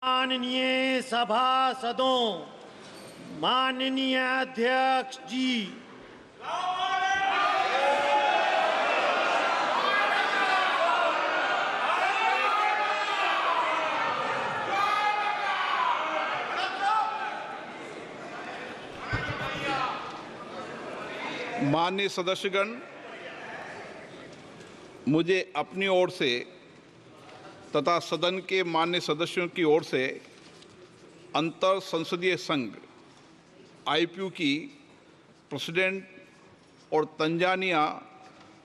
माननीय सभासदों, माननीय अध्यक्ष जी, माननीय सदस्यगण, मुझे अपनी ओर से तथा सदन के माननीय सदस्यों की ओर से अंतर संसदीय संघ आईपीयू की प्रेसिडेंट और तंजानिया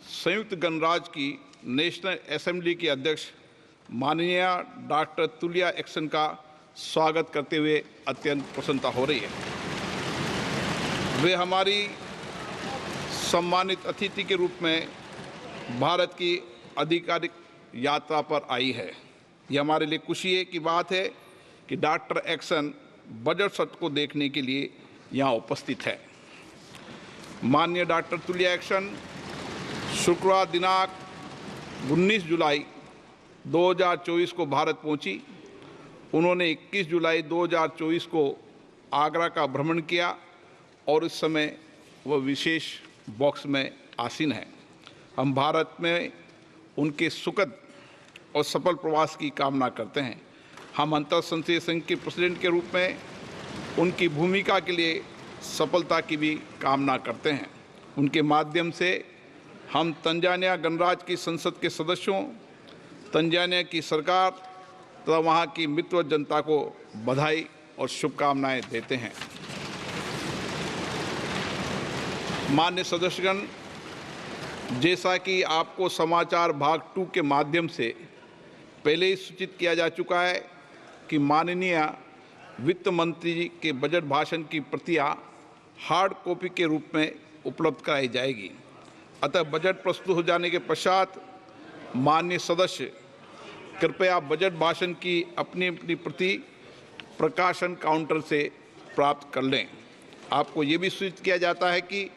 संयुक्त गणराज्य की नेशनल असेंबली की अध्यक्ष माननीय डॉक्टर तुलिया एक्सन का स्वागत करते हुए अत्यंत प्रसन्नता हो रही है। वे हमारी सम्मानित अतिथि के रूप में भारत की आधिकारिक यात्रा पर आई है। यह हमारे लिए खुशी की बात है कि डॉक्टर एक्सन बजट सत्र को देखने के लिए यहाँ उपस्थित है। माननीय डॉक्टर तुलिया एक्सन शुक्रवार दिनांक 19 जुलाई 2024 को भारत पहुंची। उन्होंने 21 जुलाई 2024 को आगरा का भ्रमण किया और इस समय वह विशेष बॉक्स में आसीन है। हम भारत में उनके सुखद और सफल प्रवास की कामना करते हैं। हम अंतर संसदीय संघ के प्रेसिडेंट के रूप में उनकी भूमिका के लिए सफलता की भी कामना करते हैं। उनके माध्यम से हम तंजानिया गणराज्य की संसद के सदस्यों, तंजानिया की सरकार तथा वहाँ की मित्र जनता को बधाई और शुभकामनाएं देते हैं। माननीय सदस्यगण, जैसा कि आपको समाचार भाग 2 के माध्यम से पहले ही सूचित किया जा चुका है कि माननीय वित्त मंत्री जी के बजट भाषण की प्रतियां हार्ड कॉपी के रूप में उपलब्ध कराई जाएगी। अतः बजट प्रस्तुत हो जाने के पश्चात माननीय सदस्य कृपया बजट भाषण की अपनी अपनी प्रति प्रकाशन काउंटर से प्राप्त कर लें। आपको ये भी सूचित किया जाता है कि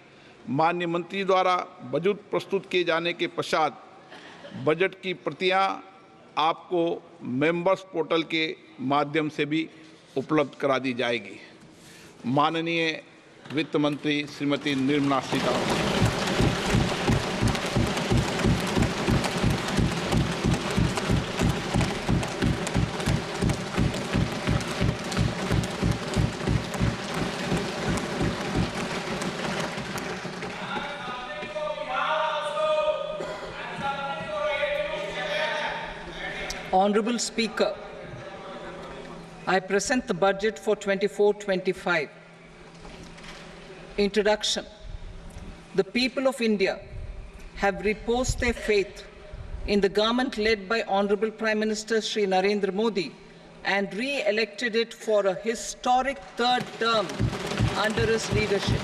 माननीय मंत्री द्वारा बजट प्रस्तुत किए जाने के पश्चात बजट की प्रतियां आपको मेंबर्स पोर्टल के माध्यम से भी उपलब्ध करा दी जाएगी। माननीय वित्त मंत्री Shrimati Nirmala Sitharaman. Honorable Speaker, I present the budget for 24-25. Introduction. The people of India have reposed their faith in the government led by Honorable Prime Minister Shri Narendra Modi and re-elected it for a historic third term under his leadership.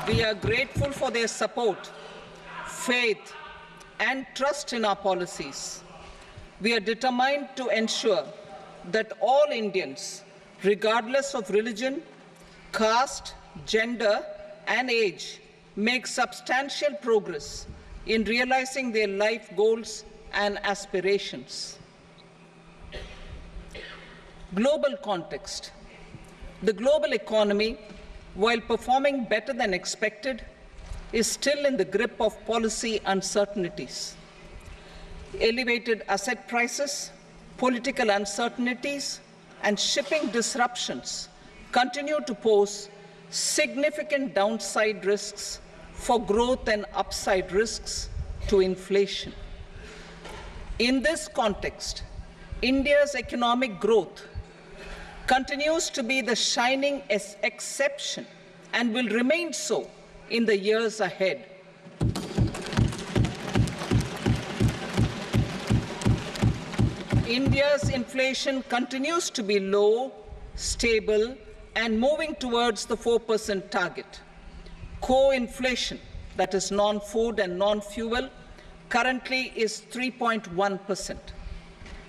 We are grateful for their support, faith, and trust in our policies. We are determined to ensure that all Indians, regardless of religion, caste, gender, and age, make substantial progress in realizing their life goals and aspirations. Global context. The global economy, while performing better than expected, is still in the grip of policy uncertainties. Elevated asset prices, political uncertainties, and shipping disruptions continue to pose significant downside risks for growth and upside risks to inflation. In this context, India's economic growth continues to be the shining exception and will remain so in the years ahead. India's inflation continues to be low, stable, and moving towards the 4% target. Core inflation, that is non-food and non-fuel, currently is 3.1%.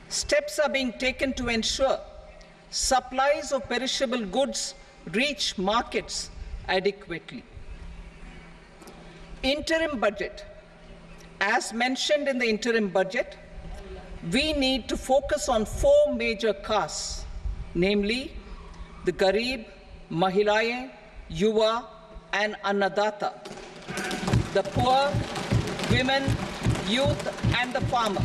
Steps are being taken to ensure supplies of perishable goods reach markets adequately. Interim budget As mentioned in the interim budget, we need to focus on 4 major castes, namely the Garib, Mahilaye, Yuva, and Annadata, the poor, women, youth, and the farmer.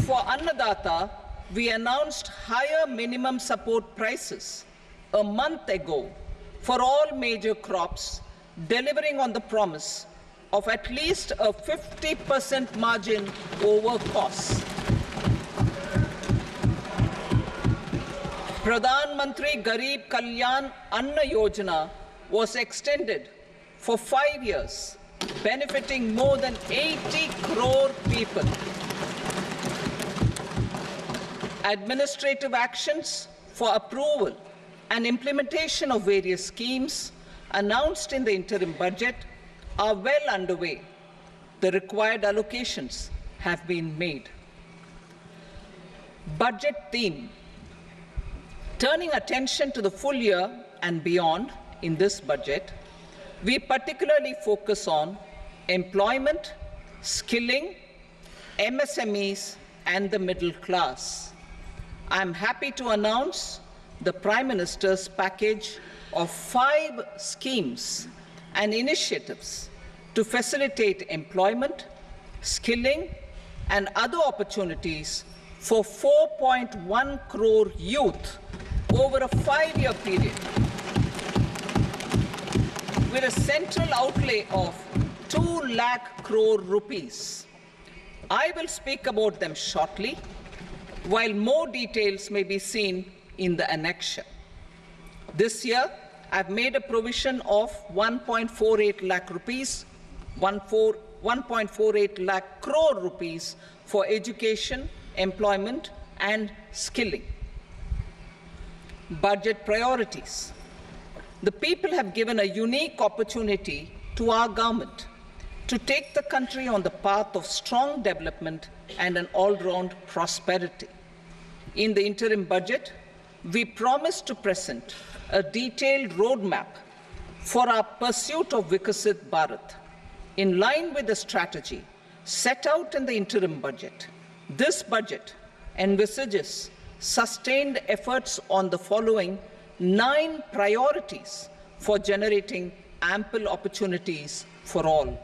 For Annadata, we announced higher minimum support prices a month ago for all major crops, delivering on the promise of at least a 50% margin over costs. Pradhan Mantri Garib Kalyan Anna Yojana was extended for 5 years, benefiting more than 80 crore people. Administrative actions for approval and implementation of various schemes announced in the interim budget are well underway. The required allocations have been made. Budget theme. Turning attention to the full year and beyond in this budget, we particularly focus on employment, skilling, MSMEs, and the middle class. I am happy to announce the Prime Minister's package of 5 schemes and initiatives to facilitate employment, skilling, and other opportunities for 4.1 crore youth over a 5-year period, with a central outlay of 2 lakh crore rupees. I will speak about them shortly, while more details may be seen in the annexure. This year, I've made a provision of 1.48 lakh rupees, 1.48 lakh crore rupees for education, employment, and skilling. Budget priorities. The people have given a unique opportunity to our government to take the country on the path of strong development and an all-round prosperity. In the interim budget, we promised to present a detailed roadmap for our pursuit of Vikasit Bharat. In line with the strategy set out in the interim budget, this budget envisages sustained efforts on the following 9 priorities for generating ample opportunities for all.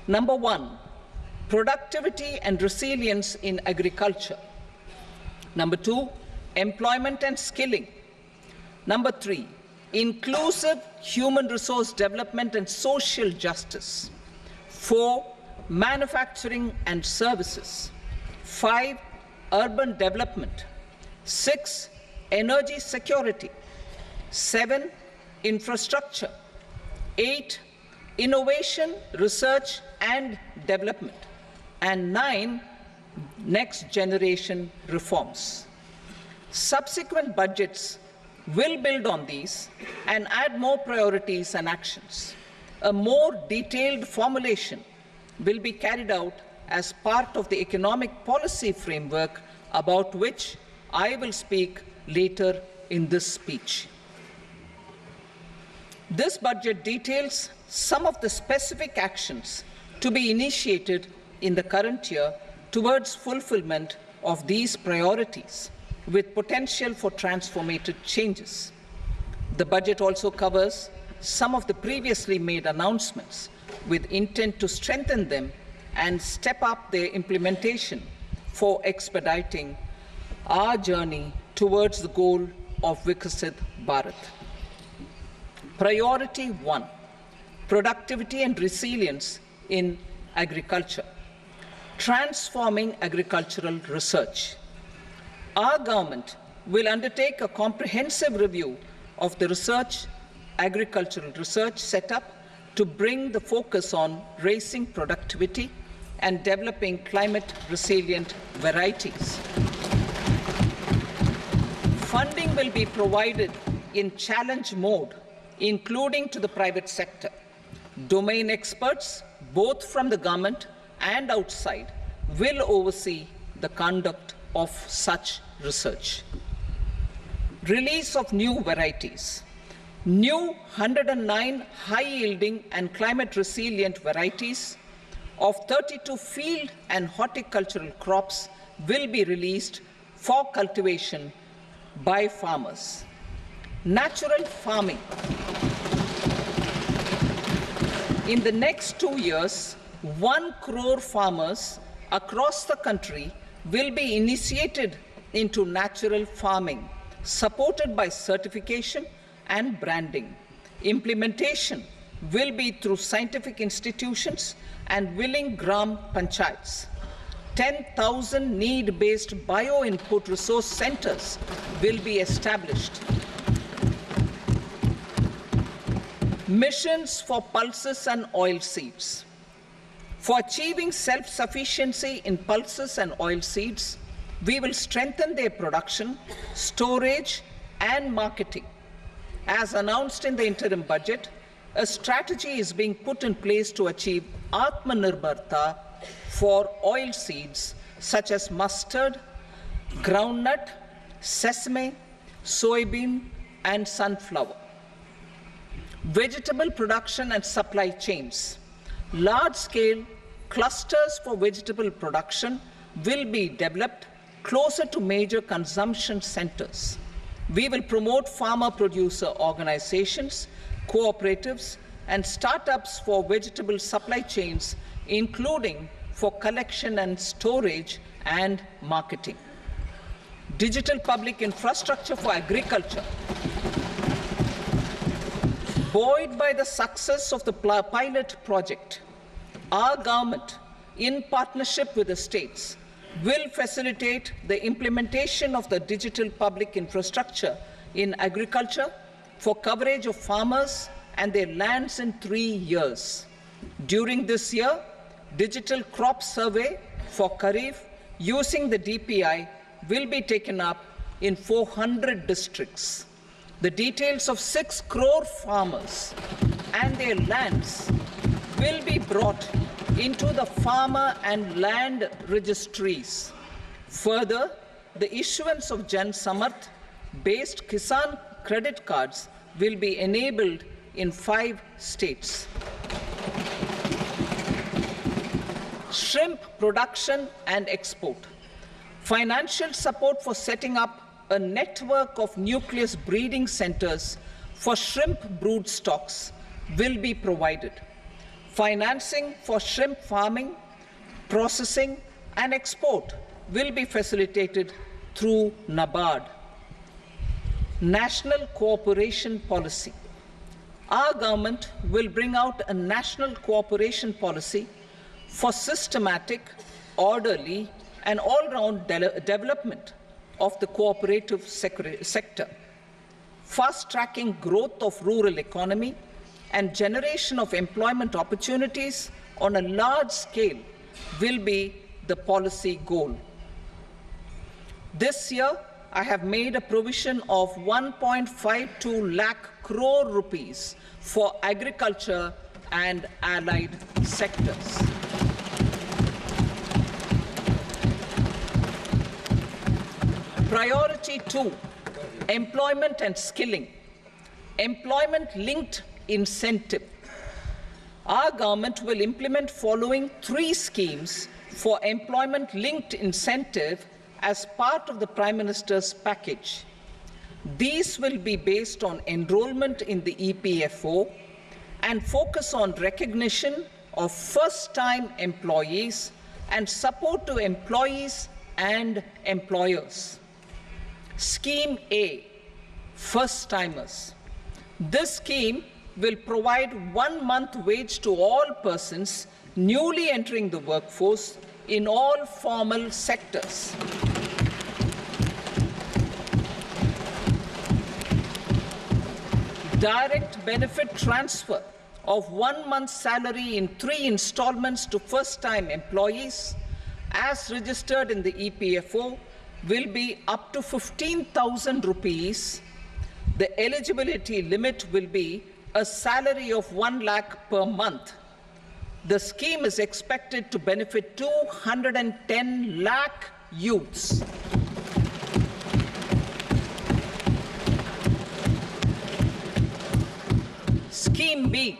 Number 1, productivity and resilience in agriculture. Number 2, employment and skilling. Number 3, inclusive human resource development and social justice. 4, manufacturing and services. 5, urban development. 6, energy security. 7, infrastructure. 8, innovation, research and development. And 9, next generation reforms. Subsequent budgets will build on these and add more priorities and actions. A more detailed formulation will be carried out as part of the economic policy framework, about which I will speak later in this speech. This budget details some of the specific actions to be initiated in the current year towards fulfillment of these priorities, with potential for transformative changes. The budget also covers some of the previously made announcements, with intent to strengthen them and step up their implementation for expediting our journey towards the goal of Vikasit Bharat. Priority 1, productivity and resilience in agriculture. Transforming agricultural research. Our government will undertake a comprehensive review of the agricultural research setup to bring the focus on raising productivity and developing climate-resilient varieties. Funding will be provided in challenge mode, including to the private sector. Domain experts, both from the government and outside, will oversee the conduct of such research. Release of new varieties. New 109 high-yielding and climate-resilient varieties of 32 field and horticultural crops will be released for cultivation by farmers. Natural farming. In the next 2 years, 1 crore farmers across the country will be initiated into natural farming, supported by certification and branding. Implementation will be through scientific institutions and willing gram panchayats. 10,000 need-based bio-input resource centers will be established. Missions for pulses and oilseeds. For achieving self-sufficiency in pulses and oilseeds, we will strengthen their production, storage, and marketing. As announced in the interim budget, a strategy is being put in place to achieve Atmanirbharta for oilseeds such as mustard, groundnut, sesame, soybean, and sunflower. Vegetable production and supply chains. Large-scale clusters for vegetable production will be developed closer to major consumption centers. We will promote farmer-producer organizations, cooperatives, and startups for vegetable supply chains, including for collection and storage and marketing. Digital public infrastructure for agriculture. Buoyed by the success of the pilot project, our government, in partnership with the states, will facilitate the implementation of the digital public infrastructure in agriculture for coverage of farmers and their lands in 3 years. During this year, digital crop survey for Kharif using the DPI will be taken up in 400 districts. The details of 6 crore farmers and their lands will be brought into the farmer and land registries. Further, the issuance of Jan Samarth based Kisan credit cards will be enabled in 5 states. Shrimp production and export. Financial support for setting up a network of nucleus breeding centers for shrimp brood stocks will be provided. Financing for shrimp farming, processing, and export will be facilitated through NABARD. National cooperation policy. Our government will bring out a national cooperation policy for systematic, orderly, and all-round development of the cooperative sector, fast-tracking growth of rural economy and generation of employment opportunities on a large scale will be the policy goal. This year, I have made a provision of 1.52 lakh crore rupees for agriculture and allied sectors. Priority 2, employment and skilling. Employment-linked incentive. Our government will implement following 3 schemes for employment-linked incentive as part of the Prime Minister's package. These will be based on enrollment in the EPFO and focus on recognition of first-time employees and support to employees and employers. Scheme A, first-timers. This scheme will provide 1 month wage to all persons newly entering the workforce in all formal sectors. Direct benefit transfer of 1 month's salary in 3 installments to first-time employees as registered in the EPFO will be up to 15,000 rupees. The eligibility limit will be a salary of 1 lakh per month. The scheme is expected to benefit 210 lakh youths. Scheme B,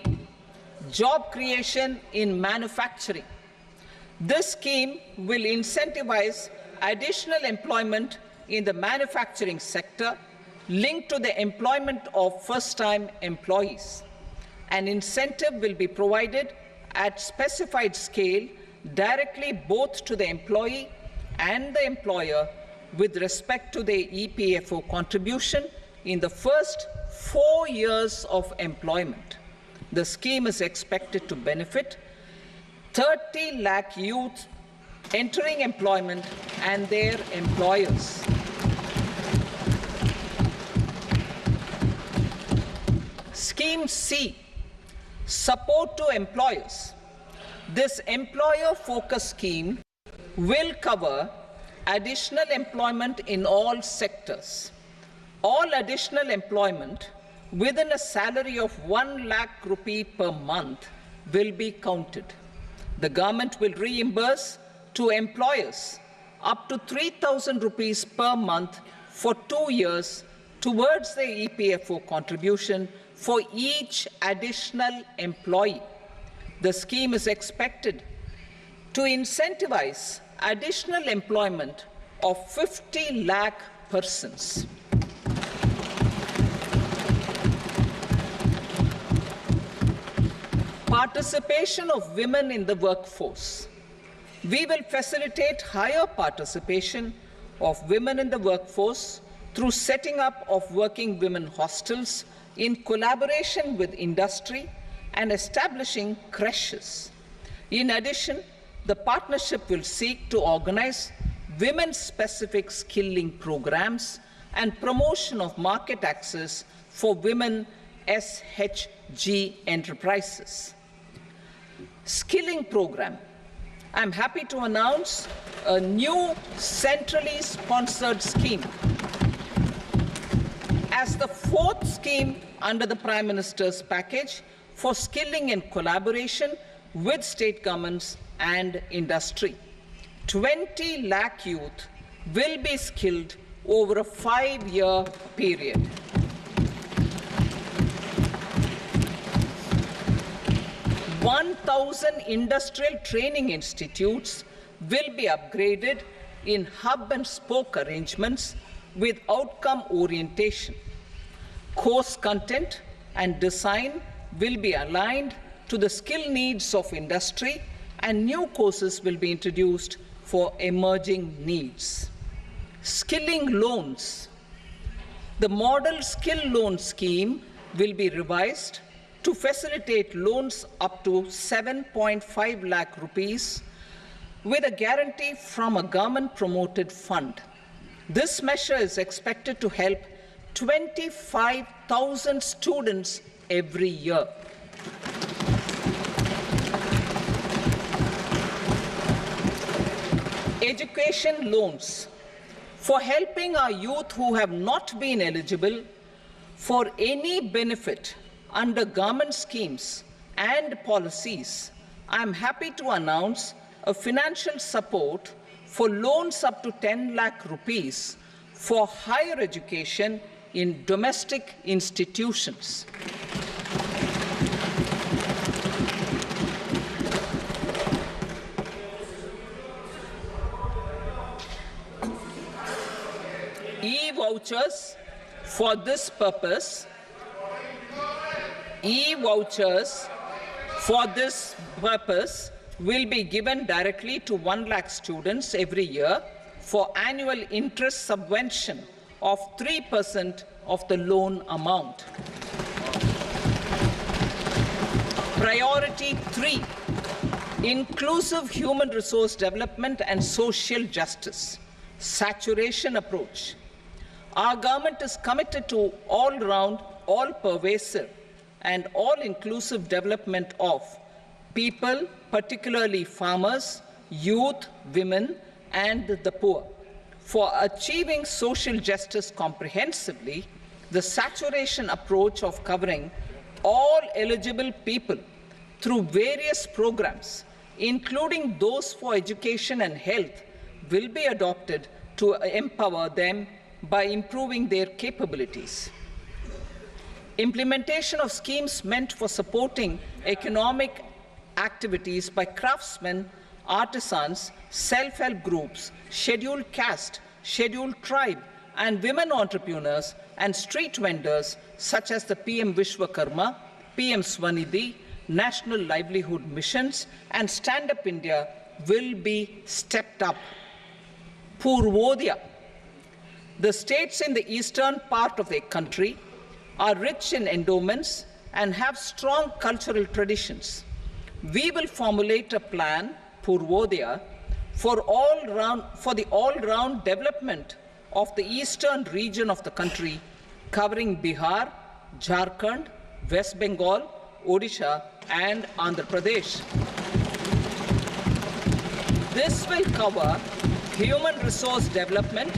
job creation in manufacturing. This scheme will incentivize additional employment in the manufacturing sector linked to the employment of first-time employees. An incentive will be provided at specified scale directly both to the employee and the employer with respect to the EPFO contribution in the first 4 years of employment. The scheme is expected to benefit 30 lakh youth entering employment and their employers. Scheme C, support to employers. This employer-focused scheme will cover additional employment in all sectors. All additional employment within a salary of 1 lakh rupee per month will be counted. The government will reimburse to employers up to 3,000 rupees per month for 2 years towards the EPFO contribution for each additional employee. The scheme is expected to incentivize additional employment of 50 lakh persons. Participation of women in the workforce. We will facilitate higher participation of women in the workforce through setting up of working women hostels in collaboration with industry and establishing creches. In addition, the partnership will seek to organize women-specific skilling programs and promotion of market access for women SHG enterprises. Skilling program. I'm happy to announce a new centrally sponsored scheme as the fourth scheme under the Prime Minister's package for skilling in collaboration with state governments and industry. 20 lakh youth will be skilled over a 5-year period. (1,000 industrial training institutes will be upgraded in hub and spoke arrangements with outcome orientation. Course content and design will be aligned to the skill needs of industry, and new courses will be introduced for emerging needs. Skilling loans. The model skill loan scheme will be revised to facilitate loans up to 7.5 lakh rupees with a guarantee from a government-promoted fund. This measure is expected to help 25,000 students every year. Education loans. For helping our youth who have not been eligible for any benefit under government schemes and policies, I am happy to announce a financial support for loans up to 10 lakh rupees for higher education in domestic institutions. E-vouchers for this purpose. E-vouchers for this purpose will be given directly to 1 lakh students every year for annual interest subvention of 3% of the loan amount. Priority 3, inclusive human resource development and social justice, saturation approach. Our government is committed to all-round, all-pervasive and all-inclusive development of people, particularly farmers, youth, women, and the poor. For achieving social justice comprehensively, the saturation approach of covering all eligible people through various programs, including those for education and health, will be adopted to empower them by improving their capabilities. Implementation of schemes meant for supporting economic activities by craftsmen artisans, self-help groups, scheduled caste, scheduled tribe, and women entrepreneurs and street vendors such as the PM Vishwakarma, PM Swanidhi, National Livelihood Missions, and Stand Up India will be stepped up. Purvodaya. The states in the eastern part of the country are rich in endowments and have strong cultural traditions. We will formulate a plan, Purvodaya, for the all-round development of the eastern region of the country, covering Bihar, Jharkhand, West Bengal, Odisha, and Andhra Pradesh. This will cover human resource development,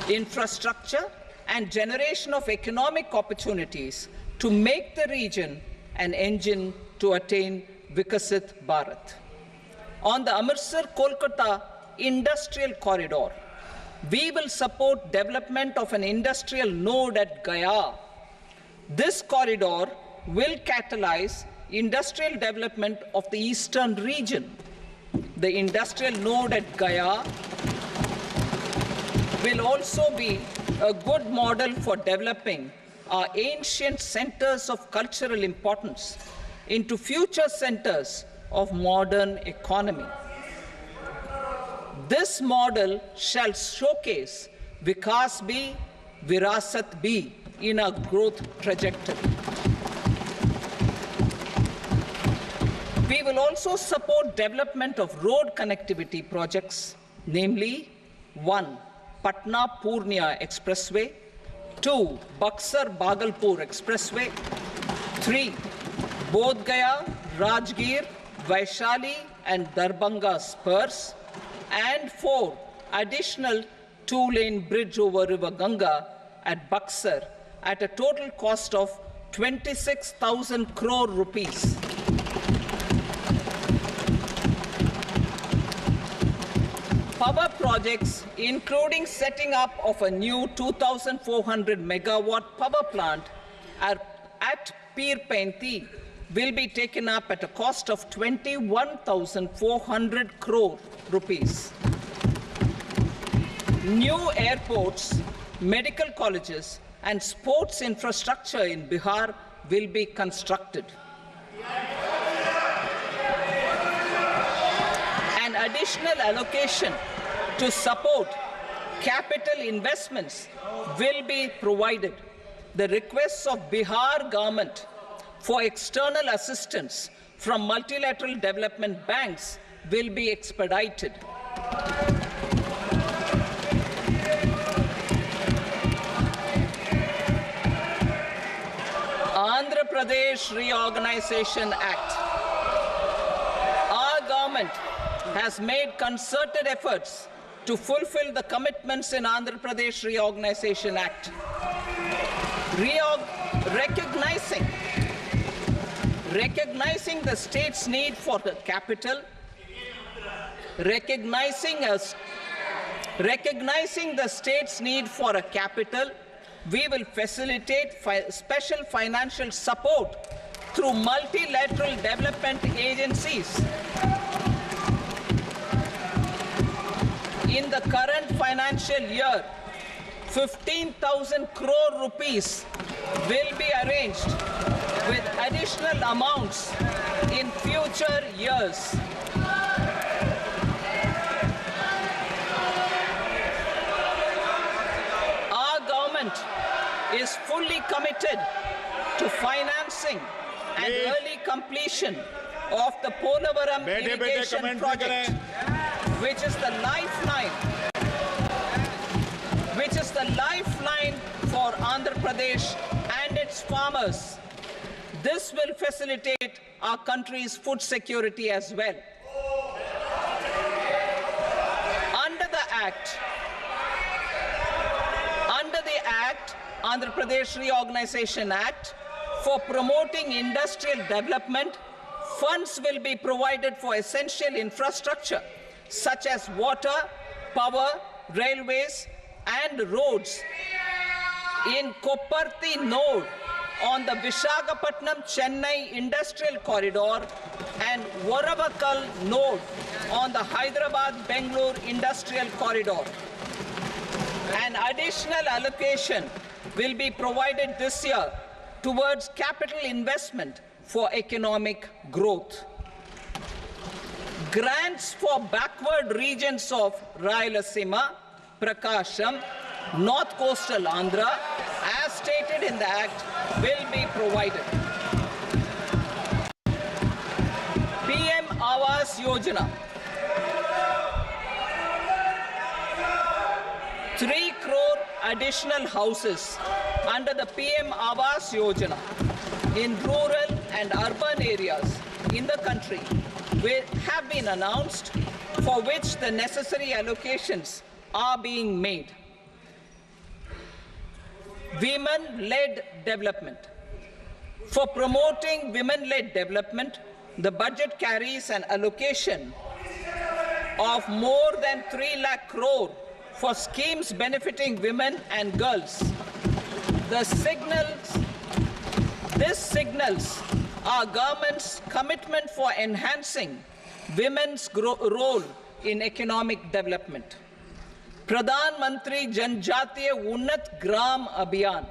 infrastructure, and generation of economic opportunities to make the region an engine to attain Vikasit Bharat. On the Amritsar-Kolkata Industrial Corridor, we will support development of an industrial node at Gaya. This corridor will catalyze industrial development of the eastern region. The industrial node at Gaya will also be a good model for developing our ancient centers of cultural importance into future centers of modern economy. This model shall showcase Vikas B, Virasat B in our growth trajectory. We will also support development of road connectivity projects, namely 1. Patna-Purnia Expressway, 2. Buxar-Bhagalpur Expressway, 3. Bodh Gaya, Rajgir, Vaishali and Darbhanga spurs, and 4. Additional 2-lane bridge over River Ganga at Buxar at a total cost of 26,000 crore rupees. Power projects, including setting up of a new 2,400 megawatt power plant at Pir Painti, will be taken up at a cost of 21,400 crore rupees. New airports, medical colleges, and sports infrastructure in Bihar will be constructed. An additional allocation to support capital investments will be provided. The requests of Bihar government for external assistance from multilateral development banks will be expedited. Andhra Pradesh Reorganization Act. Our government has made concerted efforts to fulfill the commitments in Andhra Pradesh Reorganization Act. Recognizing the state's need for the capital, recognizing the state's need for a capital, we will facilitate special financial support through multilateral development agencies. In the current financial year, 15,000 crore rupees will be arranged with additional amounts in future years. Our government is fully committed to financing and early completion of the Polavaram irrigation project, which is the lifeline for Andhra Pradesh and its farmers. This will facilitate our country's food security as well. Under the Andhra Pradesh Reorganization Act, for promoting industrial development, funds will be provided for essential infrastructure such as water, power, railways, and roads. In Kopparthi node on the Visakhapatnam-Chennai Industrial Corridor and Varavakal node on the Hyderabad-Bengaluru Industrial Corridor. An additional allocation will be provided this year towards capital investment for economic growth. Grants for backward regions of Rayalaseema, Prakasham, North Coastal Andhra, as stated in the Act, will be provided. PM Awas Yojana. 3 crore additional houses under the PM Awas Yojana in rural and urban areas in the country have been announced, for which the necessary allocations are being made. Women-led development. For promoting women-led development, the budget carries an allocation of more than 3 lakh crore for schemes benefiting women and girls. This signals our government's commitment for enhancing women's role in economic development. Pradhan Mantri Janjatiya Unnat Gram Abhiyan.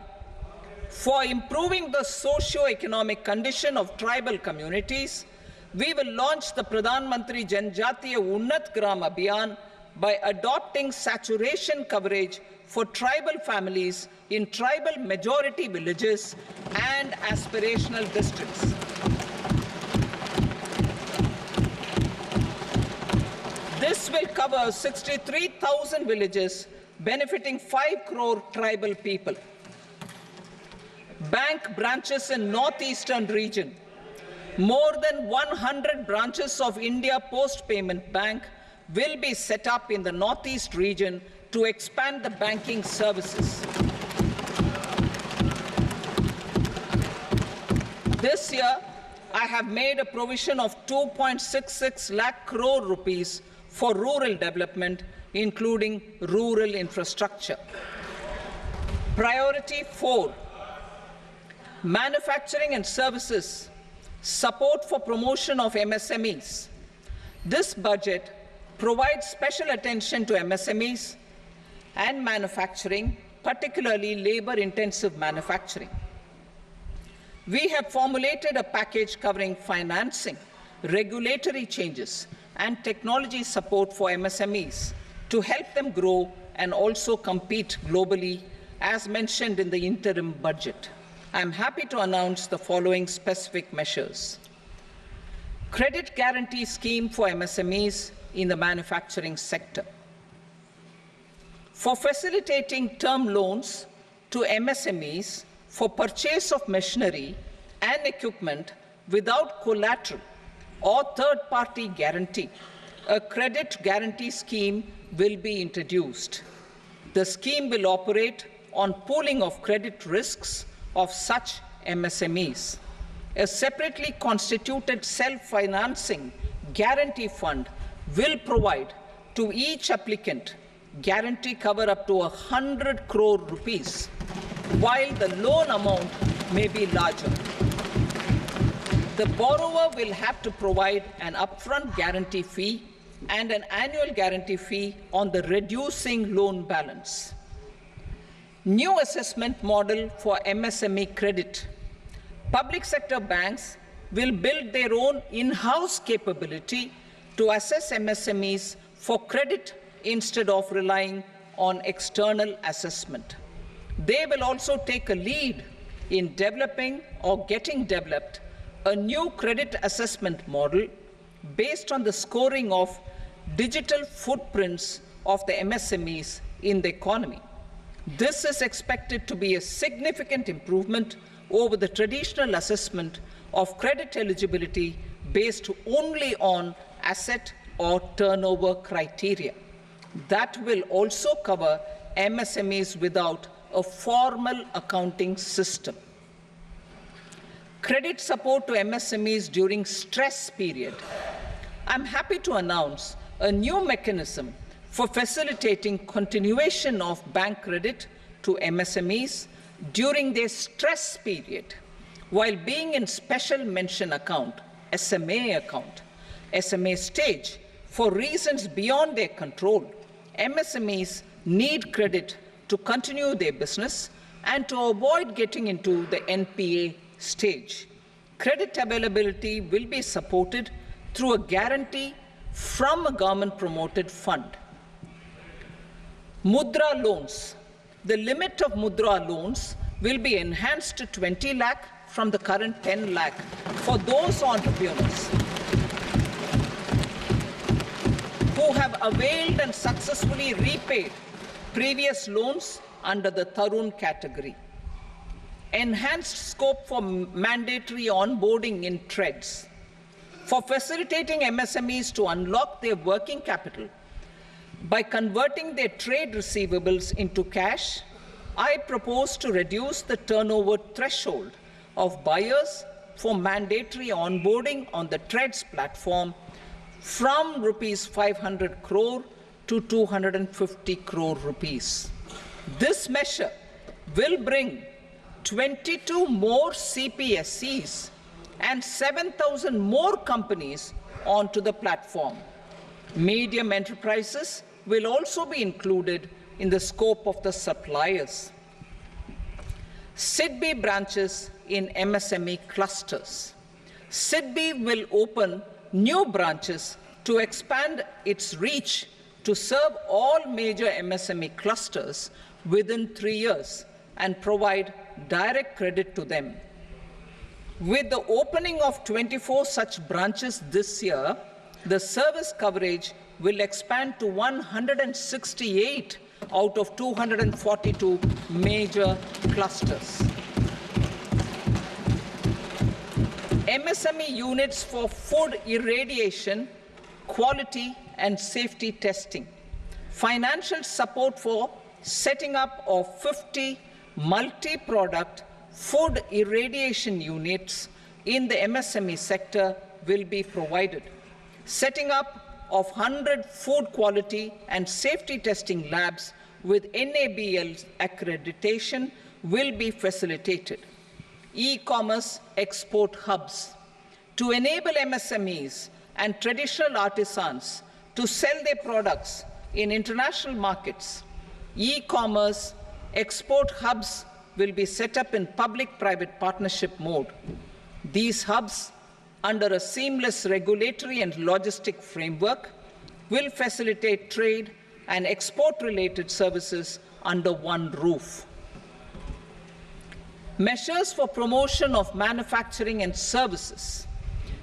For improving the socio-economic condition of tribal communities, we will launch the Pradhan Mantri Janjatiya Unnat Gram Abhiyan by adopting saturation coverage for tribal families in tribal majority villages and aspirational districts. This will cover 63,000 villages, benefiting 5 crore tribal people. Bank branches in northeastern region. More than 100 branches of India Post Payment Bank will be set up in the northeast region to expand the banking services. This year, I have made a provision of 2.66 lakh crore rupees for rural development, including rural infrastructure. Priority 4, manufacturing and services, support for promotion of MSMEs. This budget provides special attention to MSMEs and manufacturing, particularly labor-intensive manufacturing. We have formulated a package covering financing, regulatory changes, and technology support for MSMEs to help them grow and also compete globally, as mentioned in the interim budget. I am happy to announce the following specific measures. Credit guarantee scheme for MSMEs in the manufacturing sector. For facilitating term loans to MSMEs for purchase of machinery and equipment without collateral or third-party guarantee, a credit guarantee scheme will be introduced. The scheme will operate on pooling of credit risks of such MSMEs. A separately constituted self-financing guarantee fund will provide to each applicant guarantee cover up to 100 crore rupees, while the loan amount may be larger. The borrower will have to provide an upfront guarantee fee and an annual guarantee fee on the reducing loan balance. New assessment model for MSME credit. Public sector banks will build their own in-house capability to assess MSMEs for credit instead of relying on external assessment. They will also take a lead in developing or getting developed a new credit assessment model based on the scoring of digital footprints of the MSMEs in the economy. This is expected to be a significant improvement over the traditional assessment of credit eligibility based only on asset or turnover criteria. That will also cover MSMEs without a formal accounting system. Credit support to MSMEs during stress period. I'm happy to announce a new mechanism for facilitating continuation of bank credit to MSMEs during their stress period. While being in special mention account, SMA account, SMA stage, for reasons beyond their control, MSMEs need credit to continue their business and to avoid getting into the NPA stage. Credit availability will be supported through a guarantee from a government-promoted fund. Mudra loans. The limit of Mudra loans will be enhanced to 20 lakh from the current 10 lakh for those entrepreneurs who have availed and successfully repaid previous loans under the Tarun category. Enhanced scope for mandatory onboarding in TREDS. For facilitating MSMEs to unlock their working capital by converting their trade receivables into cash, I propose to reduce the turnover threshold of buyers for mandatory onboarding on the TREDS platform from rupees 500 crore to 250 crore rupees. This measure will bring 22 more CPSCs and 7,000 more companies onto the platform. Medium enterprises will also be included in the scope of the suppliers. SIDBI branches in MSME clusters. SIDBI will open new branches to expand its reach to serve all major MSME clusters within 3 years and provide direct credit to them. With the opening of 24 such branches this year, the service coverage will expand to 168 out of 242 major clusters. MSME units for food irradiation, quality and safety testing. Financial support for setting up of 50 multi-product food irradiation units in the MSME sector will be provided. Setting up of 100 food quality and safety testing labs with NABL accreditation will be facilitated. E-commerce export hubs to enable MSMEs and traditional artisans to sell their products in international markets. E-commerce export hubs will be set up in public-private partnership mode. These hubs, under a seamless regulatory and logistic framework, will facilitate trade and export-related services under one roof. Measures for promotion of manufacturing and services.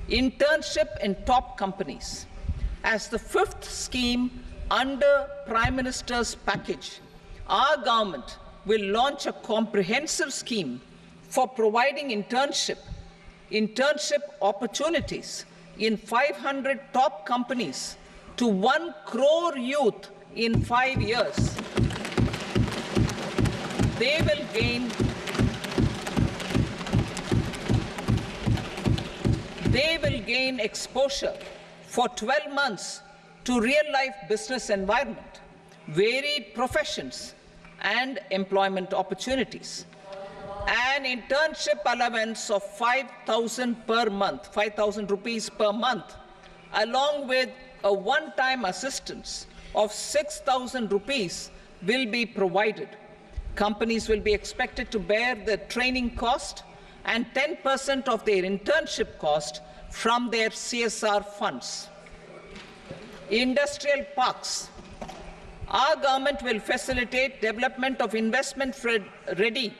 Internship in top companies. As the fifth scheme under Prime Minister's package, our government will launch a comprehensive scheme for providing internship opportunities in 500 top companies to 1 crore youth in 5 years. They will gain exposure for 12 months to real-life business environment, varied professions, and employment opportunities. An internship allowance of 5,000 per month, 5,000 rupees per month, along with a one-time assistance of 6,000 rupees will be provided. Companies will be expected to bear the training cost and 10% of their internship cost from their CSR funds. Industrial parks. Our government will facilitate development of investment-ready,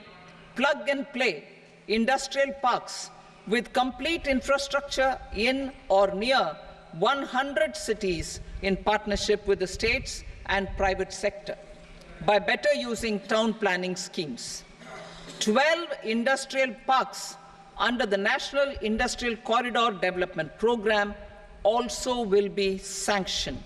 plug-and-play industrial parks with complete infrastructure in or near 100 cities in partnership with the states and private sector by better using town planning schemes. 12 industrial parks under the National Industrial Corridor Development Program also will be sanctioned.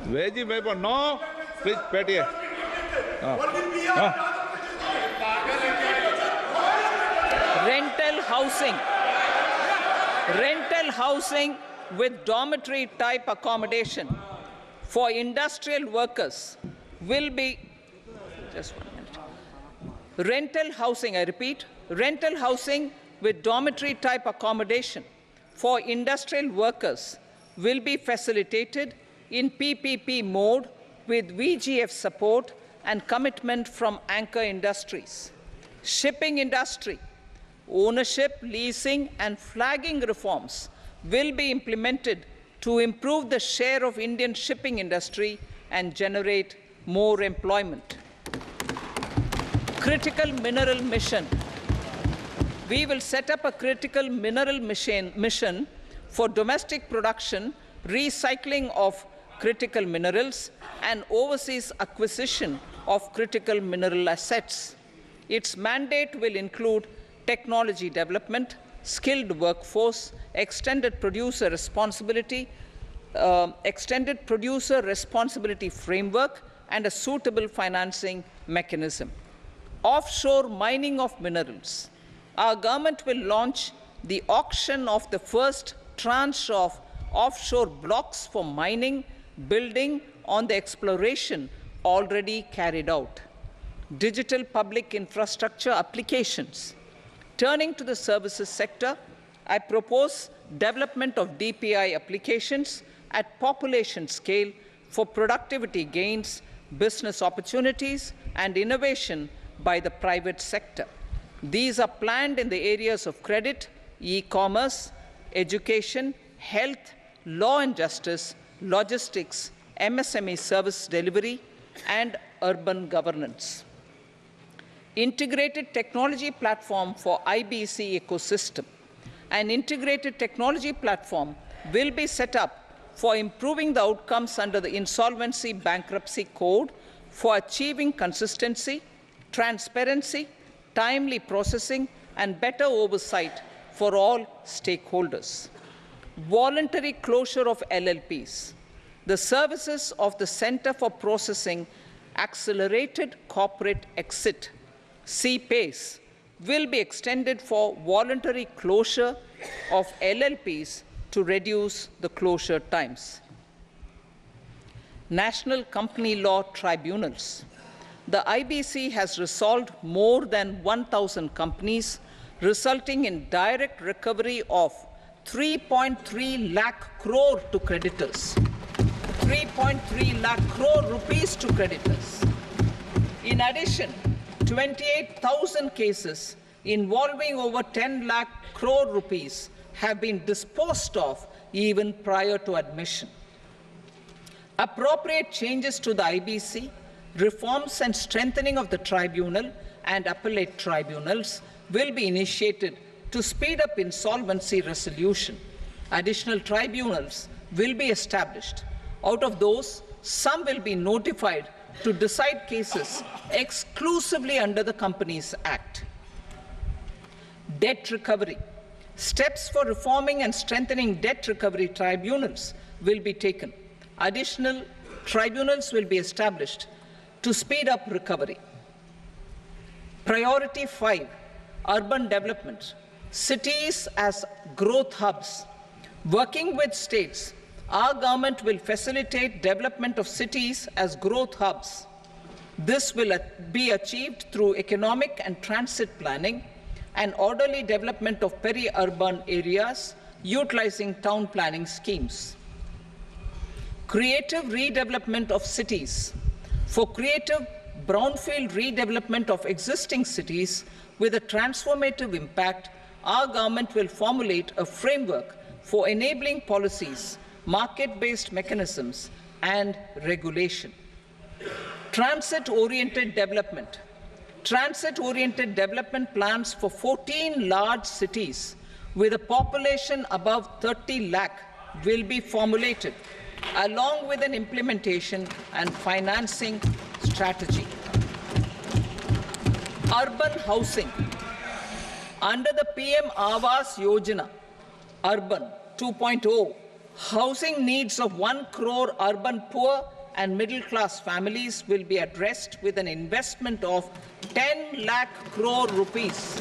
Veji Weber, no, please, Petty. Rental housing. Rental housing with dormitory type accommodation for industrial workers will be, just 1 minute. Rental housing, I repeat, rental housing with dormitory type accommodation for industrial workers will be facilitated in PPP mode with VGF support and commitment from anchor industries. Shipping industry, ownership, leasing, and flagging reforms will be implemented to improve the share of Indian shipping industry and generate more employment. Critical mineral mission. We will set up a critical mineral mission for domestic production, recycling of critical minerals, and overseas acquisition of critical mineral assets. Its mandate will include technology development, skilled workforce, extended producer responsibility framework, and a suitable financing mechanism. Offshore mining of minerals. Our government will launch the auction of the first tranche of offshore blocks for mining, building on the exploration already carried out. Digital public infrastructure applications. Turning to the services sector, I propose development of DPI applications at population scale for productivity gains, business opportunities, and innovation by the private sector. These are planned in the areas of credit, e-commerce, education, health, law and justice, logistics, MSME service delivery, and urban governance. Integrated technology platform for IBC ecosystem. An integrated technology platform will be set up for improving the outcomes under the Insolvency Bankruptcy Code for achieving consistency, transparency, timely processing, and better oversight for all stakeholders. Voluntary closure of LLPs. The services of the Center for Processing Accelerated Corporate Exit, CPACE, will be extended for voluntary closure of LLPs to reduce the closure times. National Company Law Tribunals. The IBC has resolved more than 1,000 companies, resulting in direct recovery of 3.3 lakh crore to creditors. 3.3 lakh crore rupees to creditors. In addition, 28,000 cases involving over 10 lakh crore rupees have been disposed of even prior to admission. Appropriate changes to the IBC, reforms and strengthening of the tribunal and appellate tribunals will be initiated to speed up insolvency resolution. Additional tribunals will be established. Out of those, some will be notified to decide cases exclusively under the Companies Act. Debt recovery. Steps for reforming and strengthening debt recovery tribunals will be taken. Additional tribunals will be established to speed up recovery. Priority 5, urban development. Cities as growth hubs. Working with states, our government will facilitate development of cities as growth hubs. This will be achieved through economic and transit planning and orderly development of peri-urban areas utilizing town planning schemes. Creative redevelopment of cities. For creative brownfield redevelopment of existing cities with a transformative impact, our government will formulate a framework for enabling policies, market-based mechanisms, and regulation. Transit-oriented development. Transit-oriented development plans for 14 large cities with a population above 30 lakh will be formulated, along with an implementation and financing strategy. Urban housing. Under the PM Awas Yojana, Urban 2.0, housing needs of 1 crore urban poor and middle-class families will be addressed with an investment of 10 lakh crore rupees.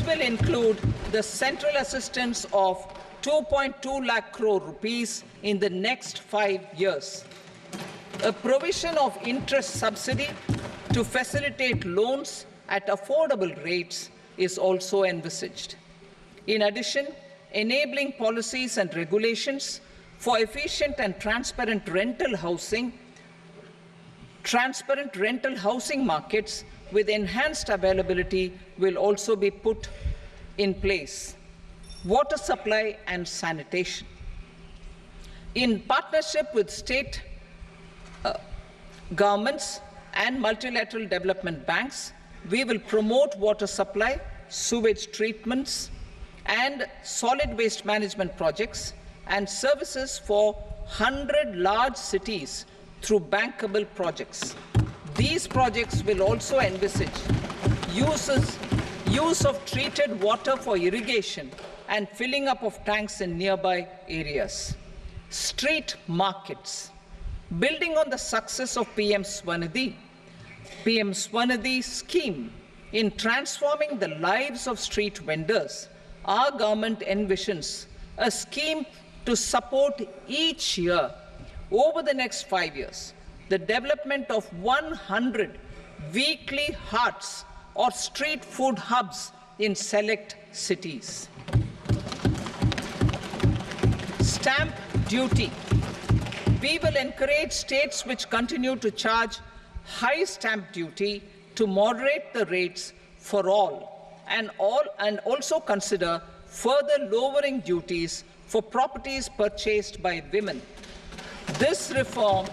will include the central assistance of 2.2 lakh crore rupees in the next 5 years. A provision of interest subsidy to facilitate loans at affordable rates is also envisaged. In addition, enabling policies and regulations for efficient and transparent rental housing markets with enhanced availability will also be put in place. Water supply and sanitation. In partnership with state governments and multilateral development banks, we will promote water supply, sewage treatments, and solid waste management projects and services for 100 large cities through bankable projects. These projects will also envisage use of treated water for irrigation and filling up of tanks in nearby areas. Street markets. Building on the success of PM Swanidhi scheme in transforming the lives of street vendors, our government envisions a scheme to support each year over the next 5 years the development of 100 weekly hearts or street food hubs in select cities. Stamp duty. We will encourage states which continue to charge high stamp duty to moderate the rates for all and also consider further lowering duties for properties purchased by women. This reform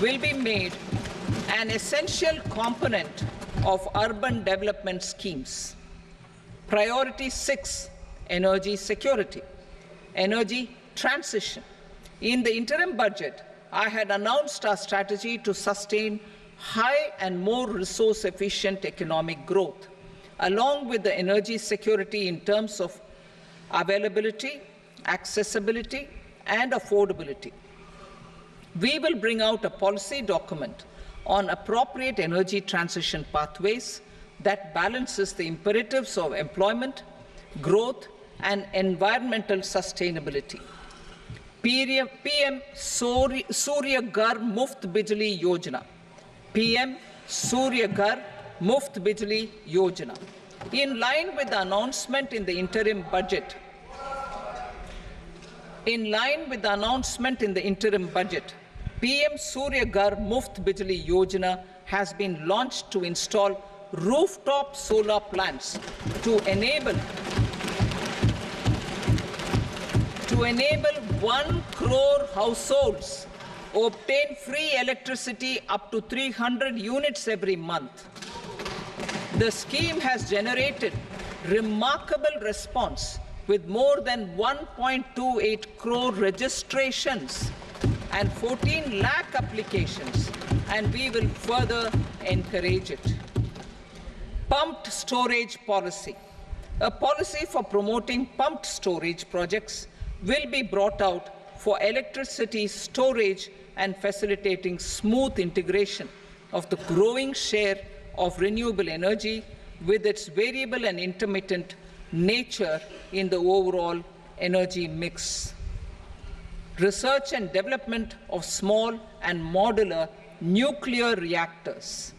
will be made an essential component of urban development schemes. Priority 6, energy security, energy transition. In the interim budget, I had announced our strategy to sustain high and more resource-efficient economic growth, along with the energy security in terms of availability, accessibility, and affordability. We will bring out a policy document on appropriate energy transition pathways that balances the imperatives of employment, growth, and environmental sustainability. PM Surya Ghar Muft Bijli Yojana. PM Surya Ghar Muft Bijli Yojana. In line with the announcement in the interim budget, PM Surya Ghar Muft Bijli Yojana has been launched to install rooftop solar plants to enable 1 crore households obtain free electricity up to 300 units every month. The scheme has generated remarkable response with more than 1.28 crore registrations and 14 lakh applications, and we will further encourage it. Pumped storage policy. A policy for promoting pumped storage projects will be brought out for electricity storage and facilitating smooth integration of the growing share of renewable energy with its variable and intermittent nature in the overall energy mix. Research and development of small and modular nuclear reactors.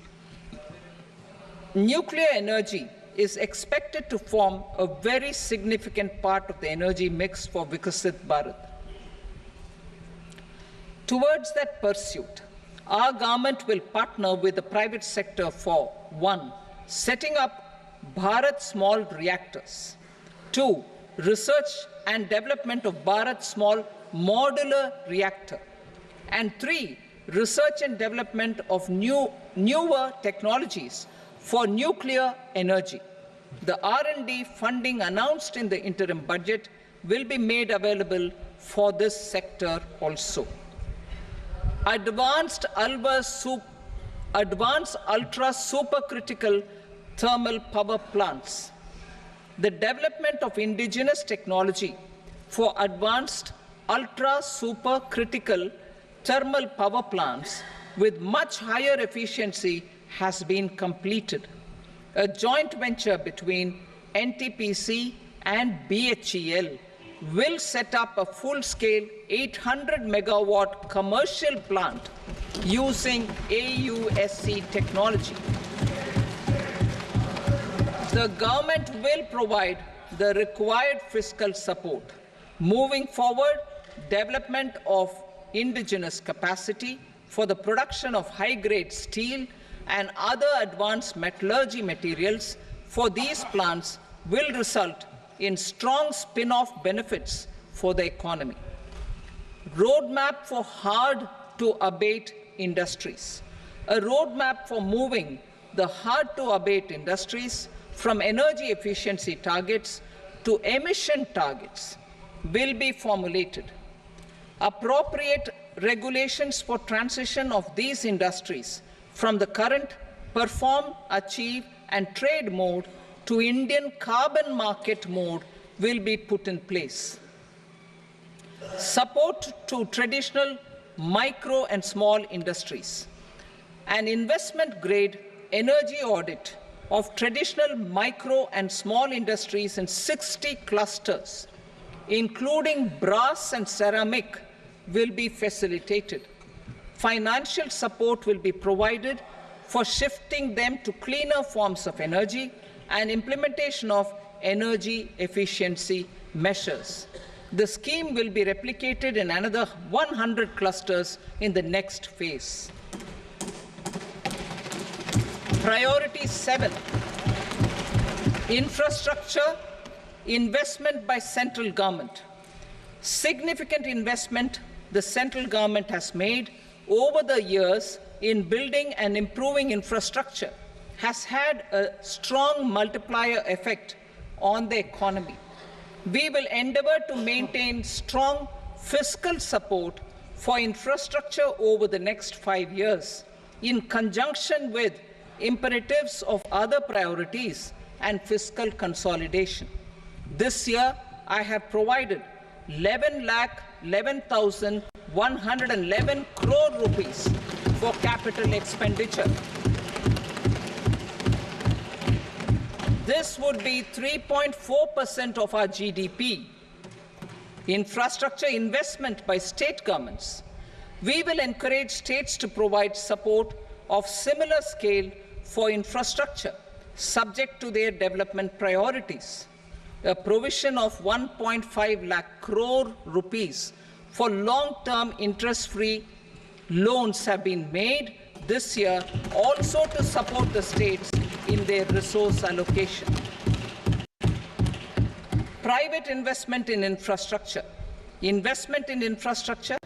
Nuclear energy is expected to form a very significant part of the energy mix for Vikasit Bharat. Towards that pursuit, our government will partner with the private sector for 1. Setting up Bharat Small Reactors, 2. Research and development of Bharat Small Modular Reactor, and 3. Research and development of newer technologies for nuclear energy. The R&D funding announced in the interim budget will be made available for this sector also. Advanced ultra supercritical thermal power plants. The development of indigenous technology for advanced ultra supercritical thermal power plants with much higher efficiency has been completed. A joint venture between NTPC, and BHEL will set up a full-scale 800 megawatt commercial plant using AUSC technology. The government will provide the required fiscal support. Moving forward, development of indigenous capacity for the production of high-grade steel and other advanced metallurgy materials for these plants will result in strong spin-off benefits for the economy. Roadmap for hard-to-abate industries. A roadmap for moving the hard-to-abate industries from energy efficiency targets to emission targets will be formulated. Appropriate regulations for transition of these industries from the current perform, achieve, and trade mode to Indian carbon market mode will be put in place. Support to traditional micro and small industries. An investment-grade energy audit of traditional micro and small industries in 60 clusters, including brass and ceramic, will be facilitated. Financial support will be provided for shifting them to cleaner forms of energy and implementation of energy efficiency measures. The scheme will be replicated in another 100 clusters in the next phase. Priority 7, infrastructure investment by central government. Significant investment the central government has made over the years in building and improving infrastructure has had a strong multiplier effect on the economy. We will endeavour to maintain strong fiscal support for infrastructure over the next 5 years in conjunction with imperatives of other priorities and fiscal consolidation. This year, I have provided 11,11,111 crore rupees for capital expenditure. This would be 3.4% of our GDP. Infrastructure investment by state governments. We will encourage states to provide support of similar scale for infrastructure, subject to their development priorities. A provision of 1.5 lakh crore rupees for long-term interest-free loans have been made this year, also to support the states in their resource allocation. Private investment in infrastructure. Investment in infrastructure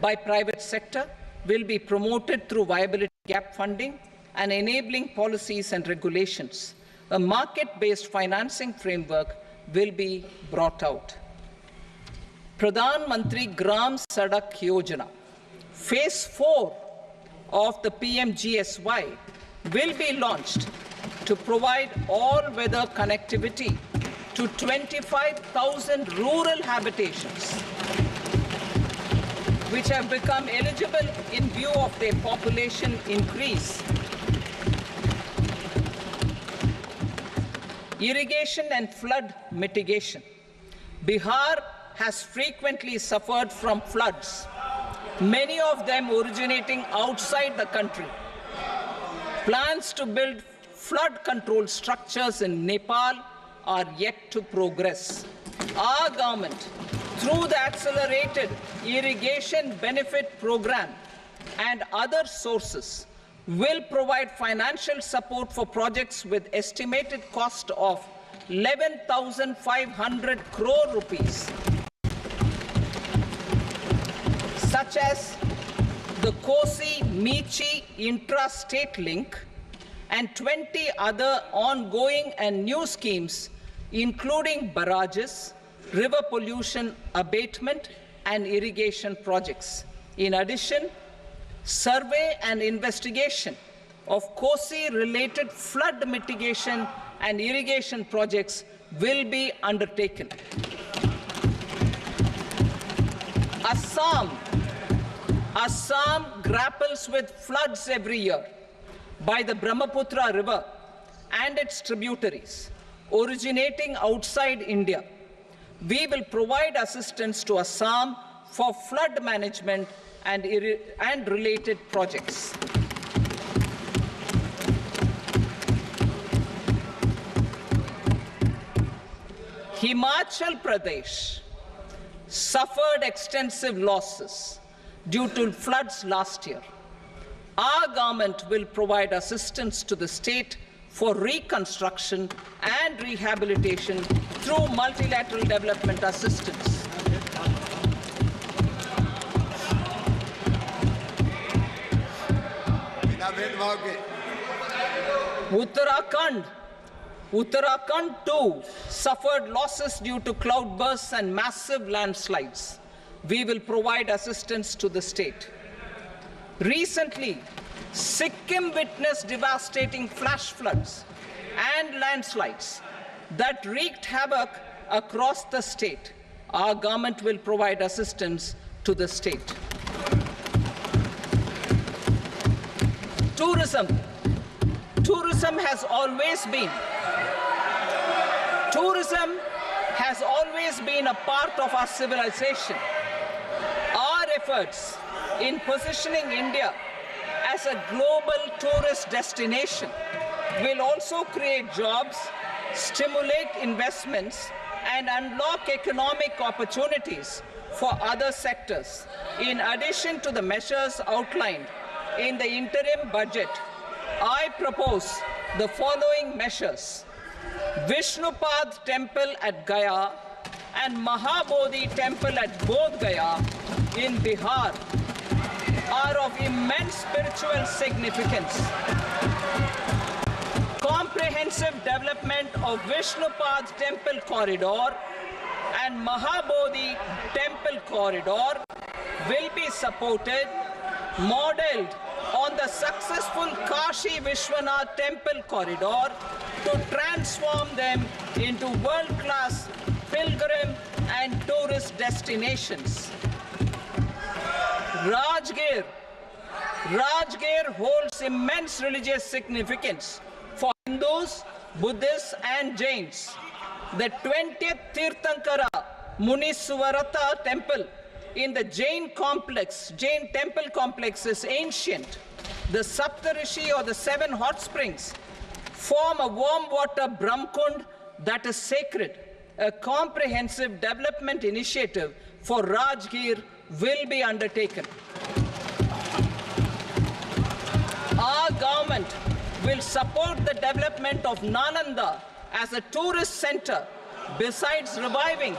by private sector will be promoted through viability gap funding and enabling policies and regulations. A market-based financing framework will be brought out. Pradhan Mantri Gram Sadak Yojana. Phase 4 of the PMGSY will be launched to provide all-weather connectivity to 25,000 rural habitations, which have become eligible in view of their population increase. Irrigation and flood mitigation. Bihar has frequently suffered from floods, many of them originating outside the country. Plans to build flood control structures in Nepal are yet to progress. Our government, through the Accelerated Irrigation Benefit Program and other sources, will provide financial support for projects with estimated cost of 11,500 crore rupees, such as the Kosi-Michi intra-state link and 20 other ongoing and new schemes, including barrages, river pollution abatement, and irrigation projects. In addition, survey and investigation of Kosi-related flood mitigation and irrigation projects will be undertaken. Assam grapples with floods every year by the Brahmaputra River and its tributaries. originating outside India. We will provide assistance to Assam for flood management and related projects. Himachal Pradesh suffered extensive losses due to floods last year. Our government will provide assistance to the state for reconstruction and rehabilitation through multilateral development assistance. Uttarakhand too suffered losses due to cloudbursts and massive landslides. We will provide assistance to the state. Recently, Sikkim witnessed devastating flash floods and landslides that wreaked havoc across the state. Our government will provide assistance to the state. Tourism has always been a part of our civilization. Our efforts in positioning India as a global tourist destination will also create jobs, stimulate investments, and unlock economic opportunities for other sectors. In addition to the measures outlined in the interim budget, I propose the following measures. Vishnupad Temple at Gaya and Mahabodhi Temple at Bodh Gaya in Bihar are of immense spiritual significance. Comprehensive development of Vishnupad Temple Corridor and Mahabodhi Temple Corridor will be supported, modeled on the successful Kashi Vishwanath Temple Corridor to transform them into world-class pilgrim and tourist destinations. Rajgir holds immense religious significance for Hindus, Buddhists, and Jains. The 20th Tirthankara Muniswarata Temple in the Jain temple complex is ancient. The Saptarishi, or the 7 hot springs, form a warm water Brahmkund that is sacred. A comprehensive development initiative for Rajgir will be undertaken. Our government will support the development of Nalanda as a tourist center, besides reviving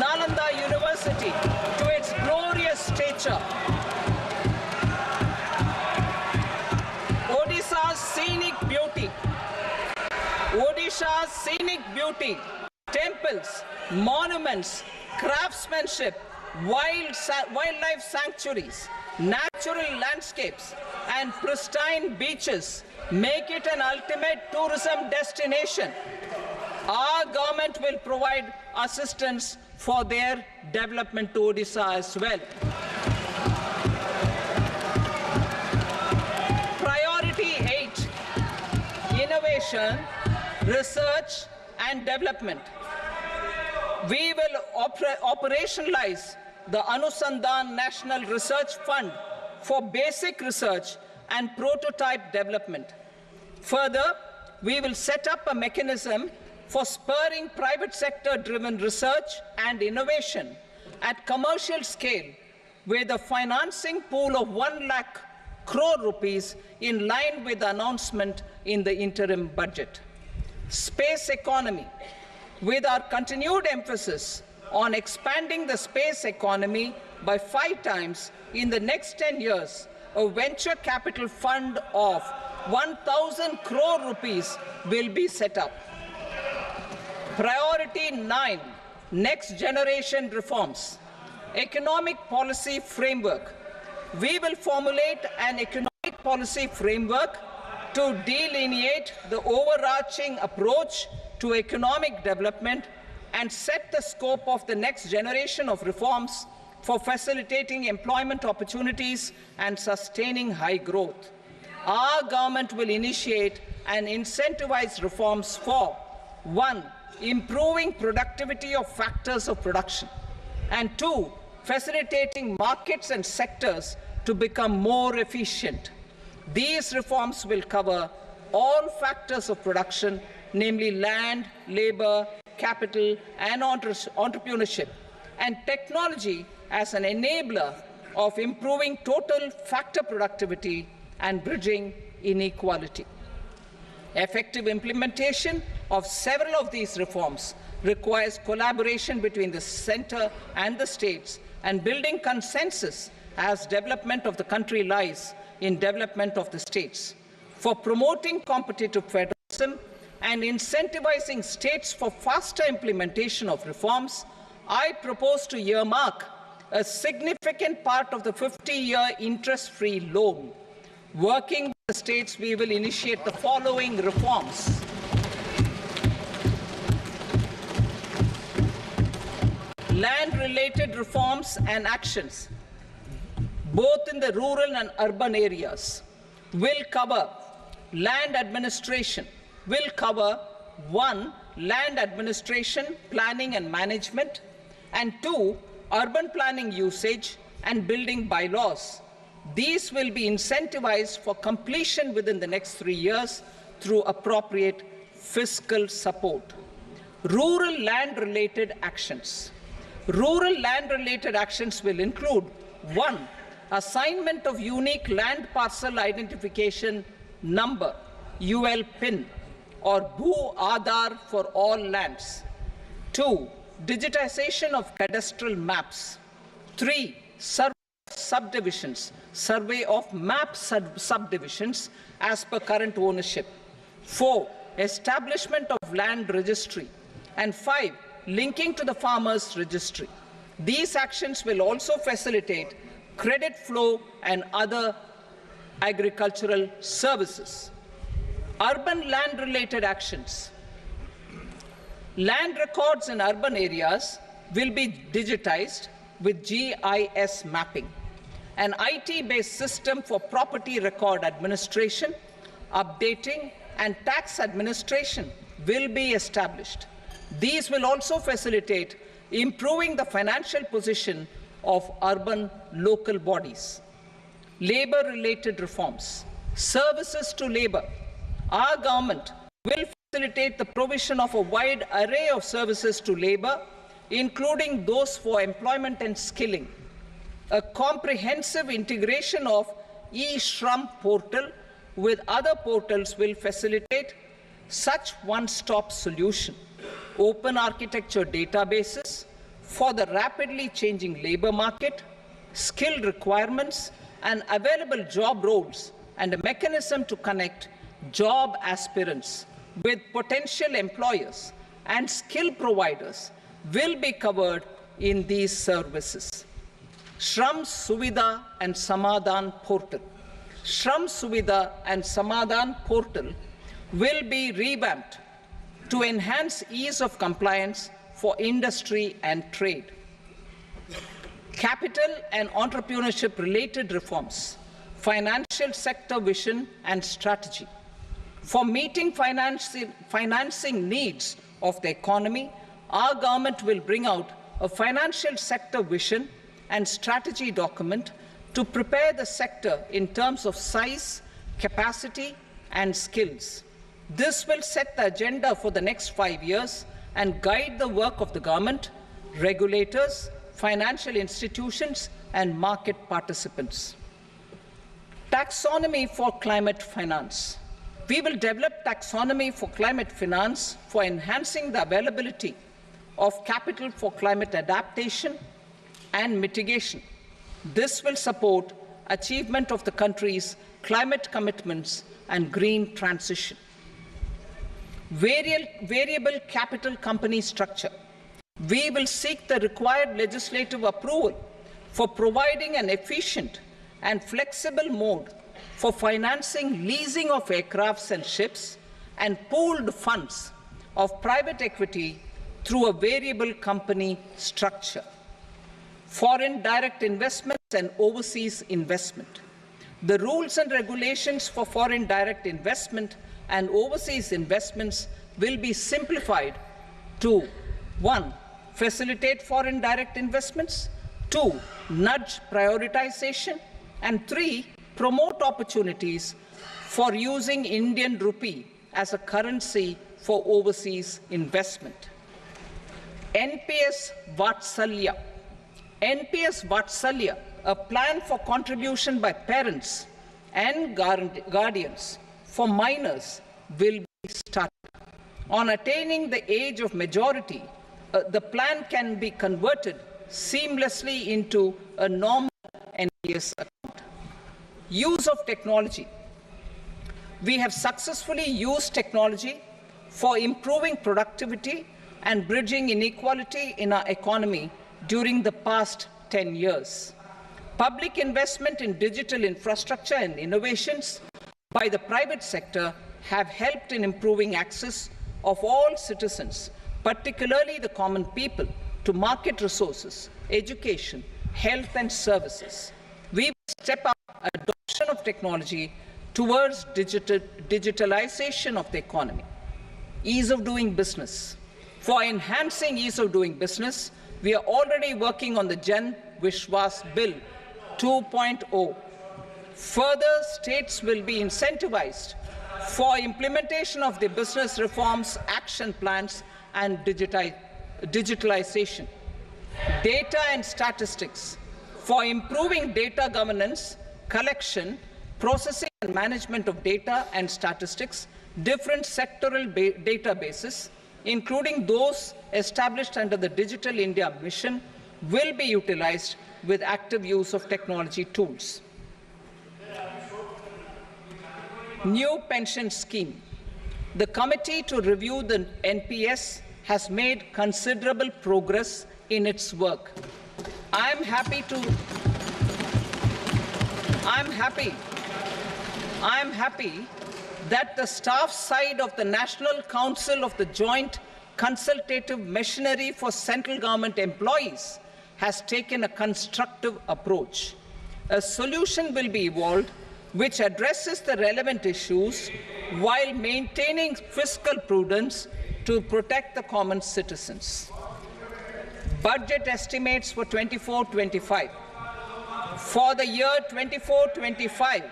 Nalanda University to its glorious stature. Odisha's scenic beauty, temples, monuments, craftsmanship, wildlife sanctuaries, natural landscapes, and pristine beaches make it an ultimate tourism destination. Our government will provide assistance for their development to Odisha as well. Priority 8, innovation, research, and development. We will operationalize the Anusandhan National Research Fund for basic research and prototype development. Further, we will set up a mechanism for spurring private sector-driven research and innovation at commercial scale with a financing pool of 1 lakh crore rupees in line with the announcement in the interim budget. Space economy. With our continued emphasis on expanding the space economy by 5 times in the next 10 years, a venture capital fund of 1,000 crore rupees will be set up. Priority 9, next generation reforms. Economic policy framework. We will formulate an economic policy framework to delineate the overarching approach to economic development and set the scope of the next generation of reforms for facilitating employment opportunities and sustaining high growth. Our government will initiate and incentivize reforms for 1. Improving productivity of factors of production, and 2. Facilitating markets and sectors to become more efficient. These reforms will cover all factors of production, namely land, labor, capital, and entrepreneurship, and technology as an enabler of improving total factor productivity and bridging inequality. Effective implementation of several of these reforms requires collaboration between the centre and the states, and building consensus as development of the country lies in development of the states. For promoting competitive federalism and incentivizing states for faster implementation of reforms, I propose to earmark a significant part of the 50-year interest-free loan. Working with the states, we will initiate the following reforms. Land-related reforms and actions, both in the rural and urban areas, will cover land administration, will cover 1. Land administration, planning and management, and 2. Urban planning usage and building bylaws. These will be incentivized for completion within the next 3 years through appropriate fiscal support. Rural land-related actions. Rural land-related actions will include 1. Assignment of unique land parcel identification number, UL PIN, or Bhu Aadhaar for all lands. 2. Digitization of cadastral maps. 3. Survey of subdivisions, survey of map subdivisions as per current ownership. 4. Establishment of land registry. And 5. Linking to the farmers' registry. These actions will also facilitate credit flow and other agricultural services. Urban land-related actions. Land records in urban areas will be digitized with GIS mapping. An IT-based system for property record administration, updating, and tax administration will be established. These will also facilitate improving the financial position of urban local bodies. Labor-related reforms. Services to labor. Our government will facilitate the provision of a wide array of services to labor, including those for employment and skilling. A comprehensive integration of e-Shram portal with other portals will facilitate such one-stop solution. Open architecture databases for the rapidly changing labor market, skill requirements, and available job roles, and a mechanism to connect job aspirants with potential employers and skill providers will be covered in these services. Shram Suvidha and Samadhan portal. Shram Suvidha and Samadhan portal will be revamped to enhance ease of compliance for industry and trade. Capital and entrepreneurship related reforms, financial sector vision and strategy. For meeting financing needs of the economy, our government will bring out a financial sector vision and strategy document to prepare the sector in terms of size, capacity, and skills. This will set the agenda for the next 5 years and guide the work of the government, regulators, financial institutions, and market participants. Taxonomy for climate finance. We will develop taxonomy for climate finance for enhancing the availability of capital for climate adaptation and mitigation. This will support achievement of the country's climate commitments and green transition. Variable capital company structure. We will seek the required legislative approval for providing an efficient and flexible mode for financing leasing of aircrafts and ships and pooled funds of private equity through a variable company structure. Foreign direct investments and overseas investment. The rules and regulations for foreign direct investment and overseas investments will be simplified to 1. Facilitate foreign direct investments, 2. Nudge prioritization, and 3. Promote opportunities for using Indian rupee as a currency for overseas investment. NPS Vatsalya. NPS Vatsalya, a plan for contribution by parents and guardians for minors, will be started. On attaining the age of majority, the plan can be converted seamlessly into a normal NPS account. Use of technology. We have successfully used technology for improving productivity and bridging inequality in our economy during the past 10 years. Public investment in digital infrastructure and innovations by the private sector have helped in improving access of all citizens, particularly the common people, to market resources, education, health and services. We will step up adoption of technology towards digitalization of the economy. Ease of doing business. For enhancing ease of doing business, we are already working on the Jan Vishwas Bill 2.0. Further, states will be incentivized for implementation of the business reforms, action plans, and digitalization. Data and statistics. For improving data governance, collection, processing and management of data and statistics, different sectoral databases, including those established under the Digital India Mission, will be utilized with active use of technology tools. New pension scheme. The committee to review the NPS has made considerable progress in its work. I am happy that the staff side of the National Council of the Joint Consultative Machinery for Central Government Employees has taken a constructive approach. A solution will be evolved which addresses the relevant issues while maintaining fiscal prudence to protect the common citizens. Budget estimates for 24-25. For the year 24-25,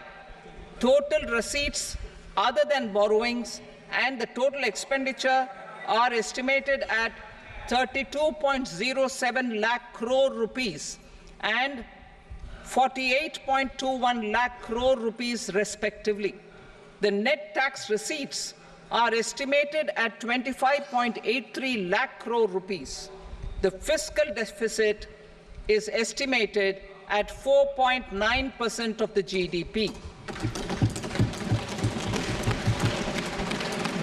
total receipts other than borrowings and the total expenditure are estimated at 32.07 lakh crore rupees and 48.21 lakh crore rupees respectively. The net tax receipts are estimated at 25.83 lakh crore rupees. The fiscal deficit is estimated at 4.9% of the GDP.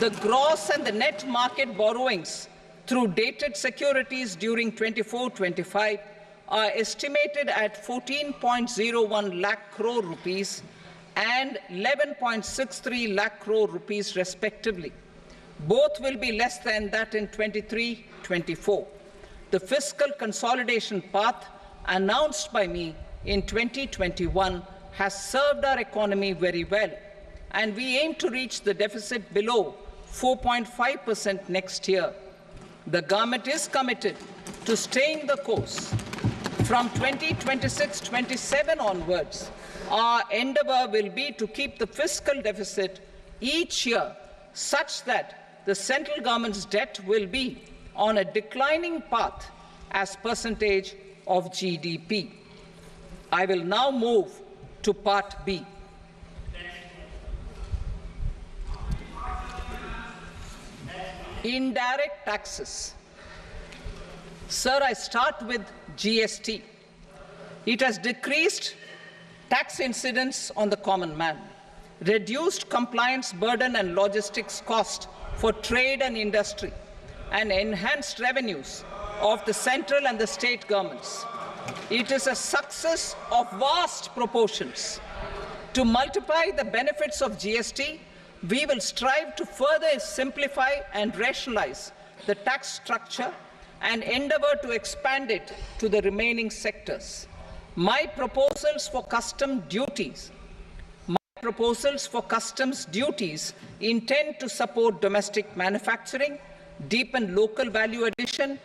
The gross and the net market borrowings through dated securities during 24-25 are estimated at 14.01 lakh crore rupees and 11.63 lakh crore rupees respectively. Both will be less than that in 23-24. The fiscal consolidation path announced by me in 2021 has served our economy very well, and we aim to reach the deficit below 4.5% next year. The government is committed to staying the course. From 2026-27 onwards, our endeavour will be to keep the fiscal deficit each year such that the central government's debt will be on a declining path as percentage of GDP. I will now move to Part B. Indirect taxes. Sir, I start with GST. It has decreased tax incidence on the common man, reduced compliance burden and logistics cost for trade and industry, and enhanced revenues of the central and the state governments. It is a success of vast proportions. To multiply the benefits of GST, we will strive to further simplify and rationalize the tax structure and endeavour to expand it to the remaining sectors. My proposals for custom duties, my proposals for customs duties intend to support domestic manufacturing, deepen local value addition,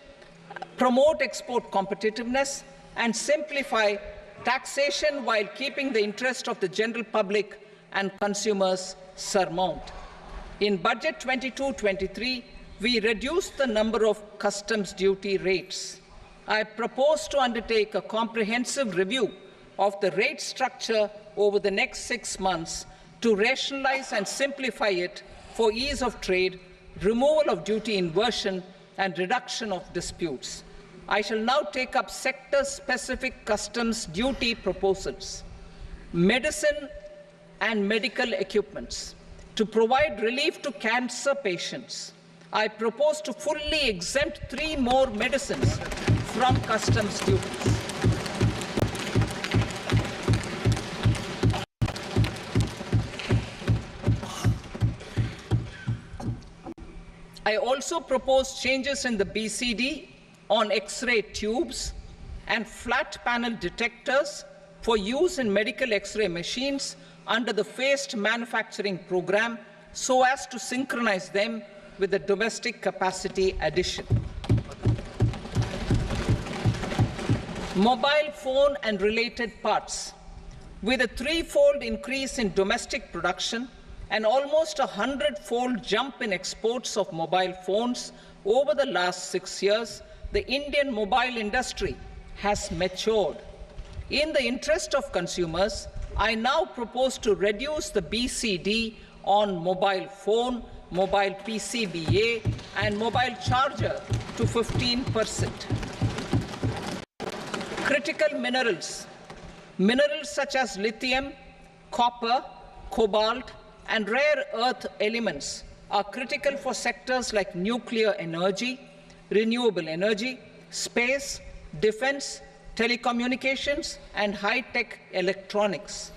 promote export competitiveness, and simplify taxation while keeping the interest of the general public and consumers surmount. In Budget 22-23, we reduced the number of customs duty rates. I propose to undertake a comprehensive review of the rate structure over the next 6 months to rationalize and simplify it for ease of trade, removal of duty inversion, and reduction of disputes. I shall now take up sector-specific customs duty proposals. Medicine and medical equipments. To provide relief to cancer patients, I propose to fully exempt 3 more medicines from customs duties. I also propose changes in the BCD on X-ray tubes and flat panel detectors for use in medical X-ray machines under the phased manufacturing program so as to synchronize them with the domestic capacity addition. Mobile phone and related parts. With a 3-fold increase in domestic production and almost a 100-fold jump in exports of mobile phones over the last 6 years, the Indian mobile industry has matured. In the interest of consumers, I now propose to reduce the BCD on mobile phone, mobile PCBA, and mobile charger to 15%. Critical minerals. Minerals such as lithium, copper, cobalt, and rare earth elements are critical for sectors like nuclear energy, renewable energy, space, defense, telecommunications, and high-tech electronics.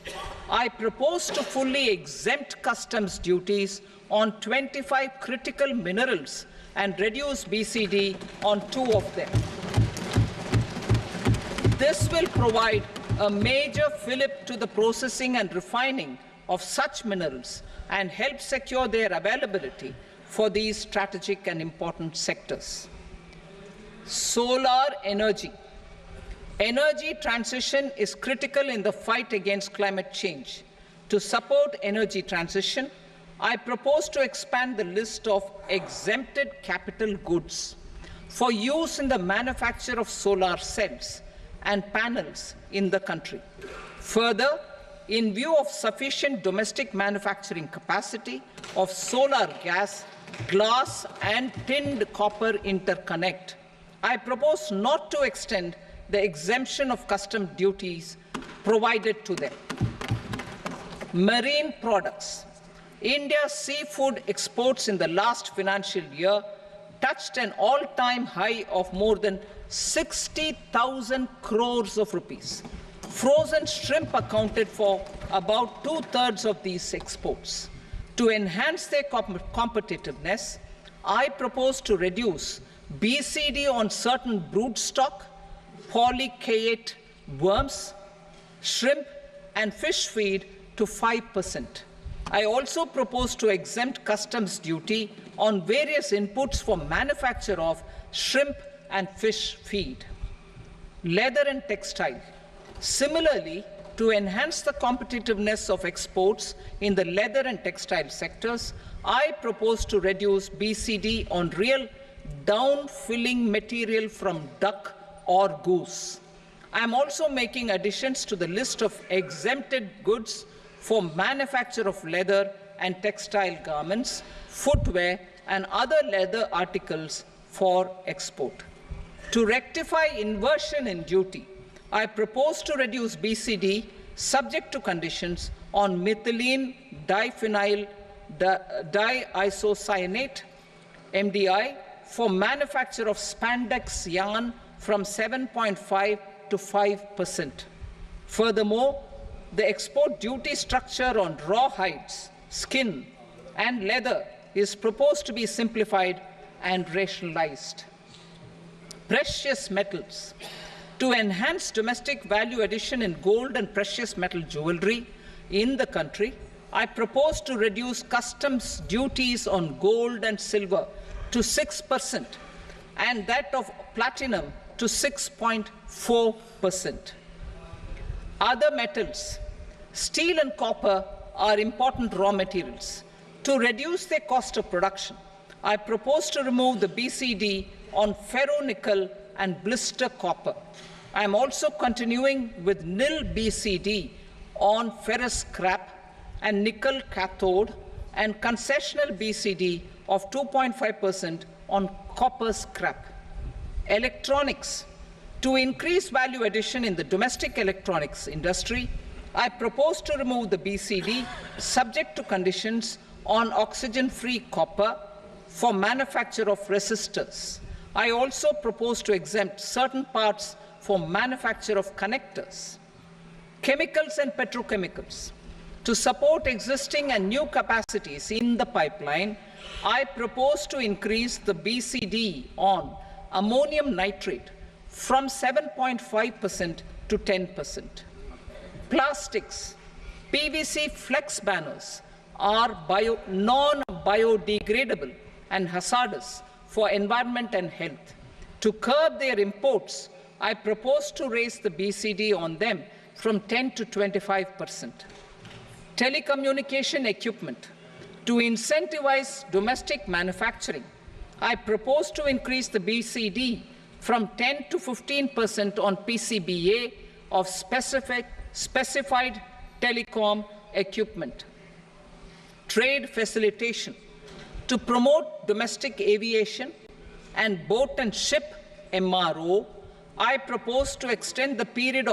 I propose to fully exempt customs duties on 25 critical minerals and reduce BCD on 2 of them. This will provide a major fillip to the processing and refining of such minerals and help secure their availability for these strategic and important sectors. Solar energy. Energy transition is critical in the fight against climate change. To support energy transition, I propose to expand the list of exempted capital goods for use in the manufacture of solar cells and panels in the country. Further, in view of sufficient domestic manufacturing capacity of solar gas, glass, and tinned copper interconnect, I propose not to extend the exemption of custom duties provided to them. Marine products. India's seafood exports in the last financial year touched an all-time high of more than 60,000 crores of rupees. Frozen shrimp accounted for about 2/3 of these exports. To enhance their competitiveness, I propose to reduce BCD on certain broodstock, polychaete worms, shrimp, and fish feed to 5%. I also propose to exempt customs duty on various inputs for manufacture of shrimp and fish feed. Leather and textile. Similarly, to enhance the competitiveness of exports in the leather and textile sectors, I propose to reduce BCD on real down-filling material from duck or goose. I am also making additions to the list of exempted goods for manufacture of leather and textile garments, footwear, and other leather articles for export. To rectify inversion in duty, I propose to reduce BCD subject to conditions on methylene diphenyl diisocyanate, MDI, for manufacture of spandex yarn from 7.5 to 5%. Furthermore, the export duty structure on raw hides, skin, and leather is proposed to be simplified and rationalized. Precious metals. To enhance domestic value addition in gold and precious metal jewelry in the country, I propose to reduce customs duties on gold and silver to 6% and that of platinum to 6.4%. Other metals, steel and copper, are important raw materials. To reduce their cost of production, I propose to remove the BCD on ferronickel and blister copper. I am also continuing with nil BCD on ferrous scrap and nickel cathode and concessional BCD of 2.5% on copper scrap. Electronics. To increase value addition in the domestic electronics industry, I propose to remove the BCD subject to conditions on oxygen-free copper for manufacture of resistors. I also propose to exempt certain parts for manufacture of connectors. Chemicals and petrochemicals. To support existing and new capacities in the pipeline, I propose to increase the BCD on ammonium nitrate from 7.5% to 10%. Plastics. PVC flex banners are non-biodegradable and hazardous for environment and health. To curb their imports, I propose to raise the BCD on them from 10 to 25%. Telecommunication equipment. To incentivize domestic manufacturing, I propose to increase the BCD from 10 to 15% on PCBA of specified telecom equipment. Trade facilitation. To promote domestic aviation and boat and ship MRO, I propose to extend the period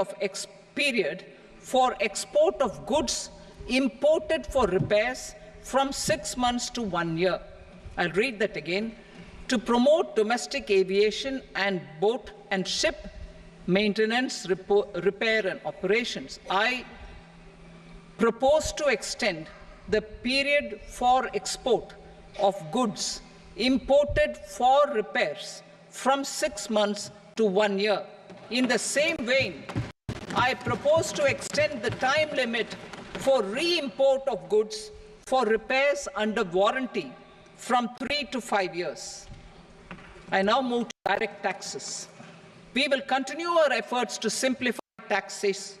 for export of goods imported for repairs from 6 months to 1 year. I'll read that again. To promote domestic aviation and boat and ship maintenance, repair and operations, I propose to extend the period for export of goods imported for repairs from 6 months to 1 year. In the same vein, I propose to extend the time limit for re-import of goods for repairs under warranty from 3 to 5 years. I now move to direct taxes. We will continue our efforts to simplify taxes,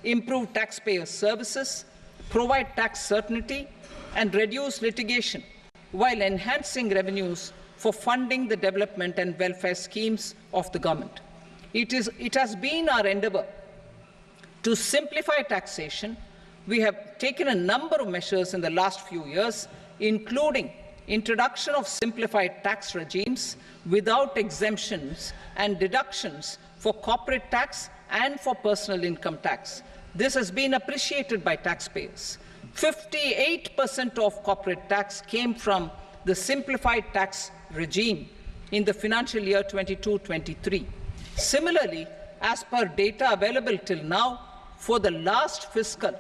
improve taxpayer services, provide tax certainty, and reduce litigation while enhancing revenues for funding the development and welfare schemes of the government. It has been our endeavour to simplify taxation. We have taken a number of measures in the last few years, including introduction of simplified tax regimes without exemptions and deductions for corporate tax and for personal income tax. This has been appreciated by taxpayers. 58% of corporate tax came from the simplified tax regime in the financial year 22-23. Similarly, as per data available till now, for the last fiscal,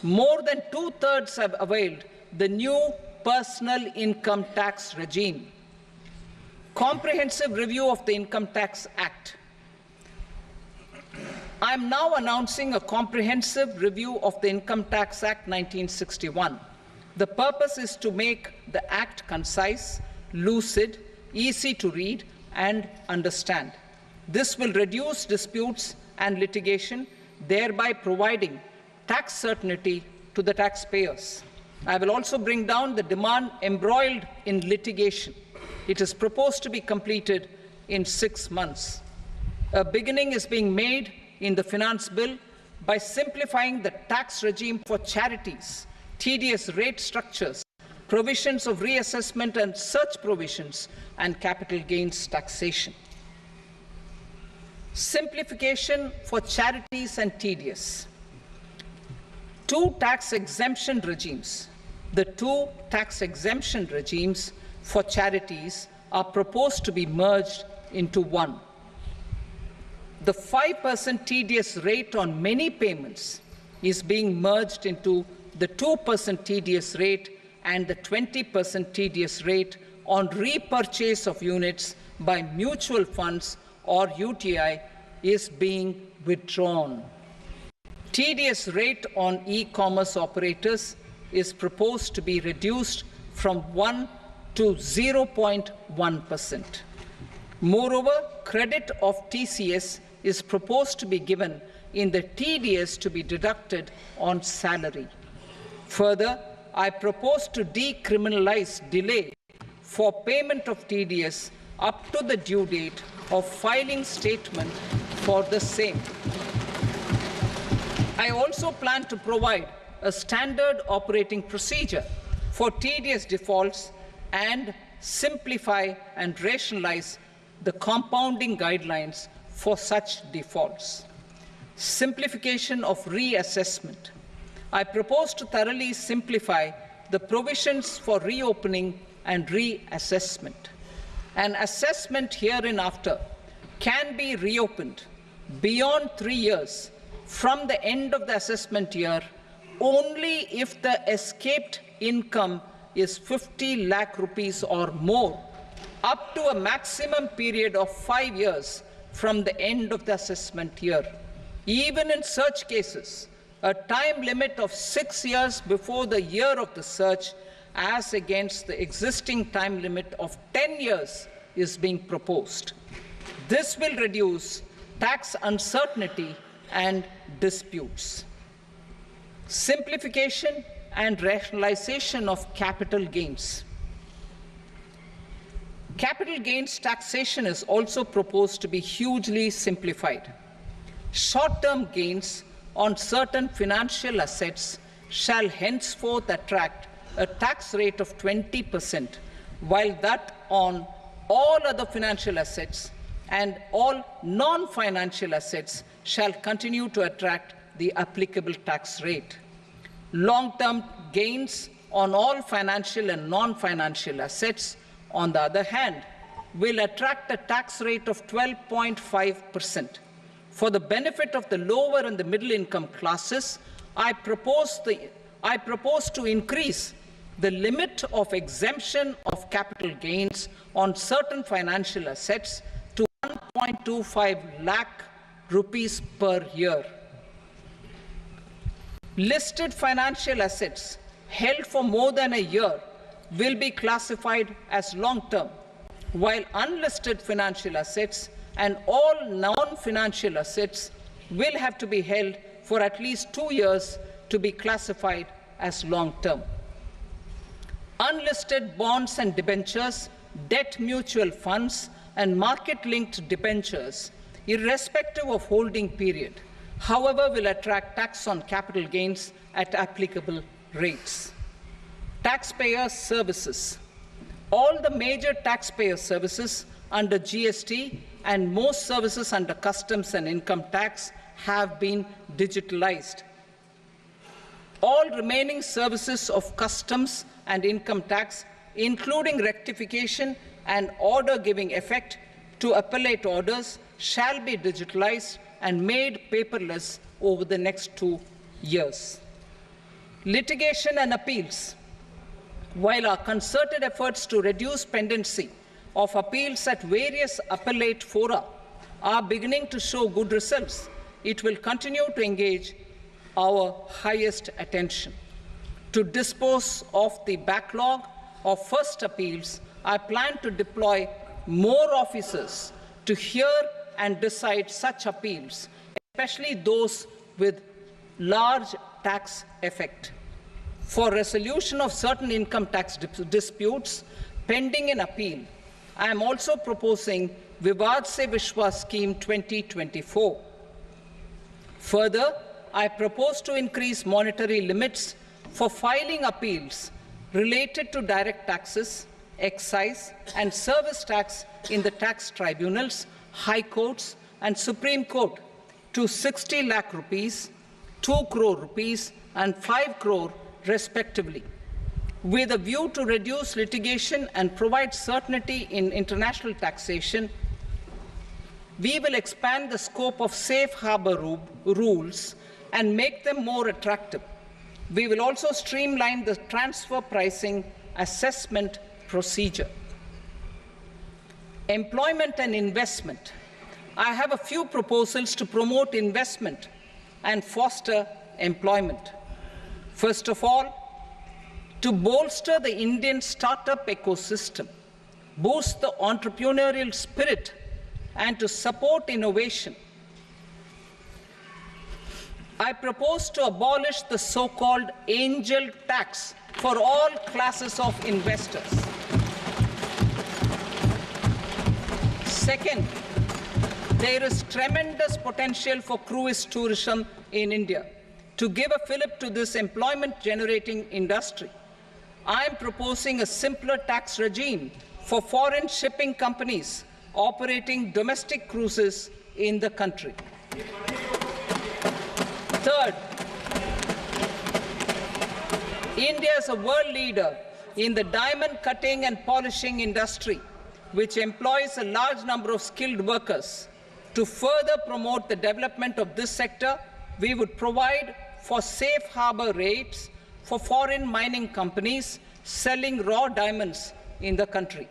more than 2/3 have availed the new personal income tax regime. Comprehensive review of the Income Tax Act. I am now announcing a comprehensive review of the Income Tax Act 1961. The purpose is to make the Act concise, lucid, easy to read and understand. This will reduce disputes and litigation, thereby providing tax certainty to the taxpayers. I will also bring down the demand embroiled in litigation. It is proposed to be completed in 6 months. A beginning is being made in the Finance Bill by simplifying the tax regime for charities, tedious rate structures, provisions of reassessment and such provisions, and capital gains taxation. Simplification for charities and tedious. The two tax exemption regimes for charities are proposed to be merged into one. The 5% tedious rate on many payments is being merged into the 2% tedious rate, and the 20% tedious rate on repurchase of units by mutual funds or UTI is being withdrawn. TDS rate on e-commerce operators is proposed to be reduced from 1 to 0.1%. Moreover, credit of TCS is proposed to be given in the TDS to be deducted on salary. Further, I propose to decriminalize delay for payment of TDS up to the due date of filing statement for the same. I also plan to provide a standard operating procedure for TDS defaults and simplify and rationalize the compounding guidelines for such defaults. Simplification of reassessment. I propose to thoroughly simplify the provisions for reopening and reassessment. An assessment hereinafter can be reopened beyond 3 years from the end of the assessment year only if the escaped income is 50 lakh rupees or more, up to a maximum period of 5 years from the end of the assessment year. Even in such cases, a time limit of 6 years before the year of the search, as against the existing time limit of 10 years, is being proposed. This will reduce tax uncertainty and disputes. Simplification and rationalization of capital gains. Capital gains taxation is also proposed to be hugely simplified. Short-term gains on certain financial assets shall henceforth attract a tax rate of 20%, while that on all other financial assets and all non-financial assets shall continue to attract the applicable tax rate. Long-term gains on all financial and non-financial assets, on the other hand, will attract a tax rate of 12.5%. For the benefit of the lower and the middle income classes, I propose to increase the limit of exemption of capital gains on certain financial assets to 1.25 lakh rupees per year. Listed financial assets held for more than a year will be classified as long-term, while unlisted financial assets and all non-financial assets will have to be held for at least 2 years to be classified as long-term. Unlisted bonds and debentures, debt mutual funds, and market-linked debentures, irrespective of holding period, however, will attract tax on capital gains at applicable rates. Taxpayer services. All the major taxpayer services under GST and most services under customs and income tax have been digitalized. All remaining services of customs and income tax, including rectification and order giving effect to appellate orders, shall be digitalized and made paperless over the next 2 years. Litigation and appeals. While our concerted efforts to reduce pendency of appeals at various appellate fora are beginning to show good results, it will continue to engage our highest attention. To dispose of the backlog of first appeals, I plan to deploy more officers to hear and decide such appeals, especially those with large tax effect. For resolution of certain income tax disputes pending in appeal, I am also proposing Vivad Se Vishwas Scheme 2024. Further, I propose to increase monetary limits for filing appeals related to direct taxes, excise, and service tax in the tax tribunals, high courts, and Supreme Court to 60 lakh rupees, 2 crore rupees, and 5 crore respectively. With a view to reduce litigation and provide certainty in international taxation, we will expand the scope of safe harbor rules and make them more attractive. We will also streamline the transfer pricing assessment procedure. Employment and investment. I have a few proposals to promote investment and foster employment. First of all, to bolster the Indian startup ecosystem, boost the entrepreneurial spirit, and to support innovation, I propose to abolish the so-called angel tax for all classes of investors. Second, there is tremendous potential for cruise tourism in India. To give a fillip to this employment-generating industry, I am proposing a simpler tax regime for foreign shipping companies operating domestic cruises in the country. Third, India is a world leader in the diamond cutting and polishing industry, which employs a large number of skilled workers. To further promote the development of this sector, we would provide for safe harbor rates for foreign mining companies selling raw diamonds in the country.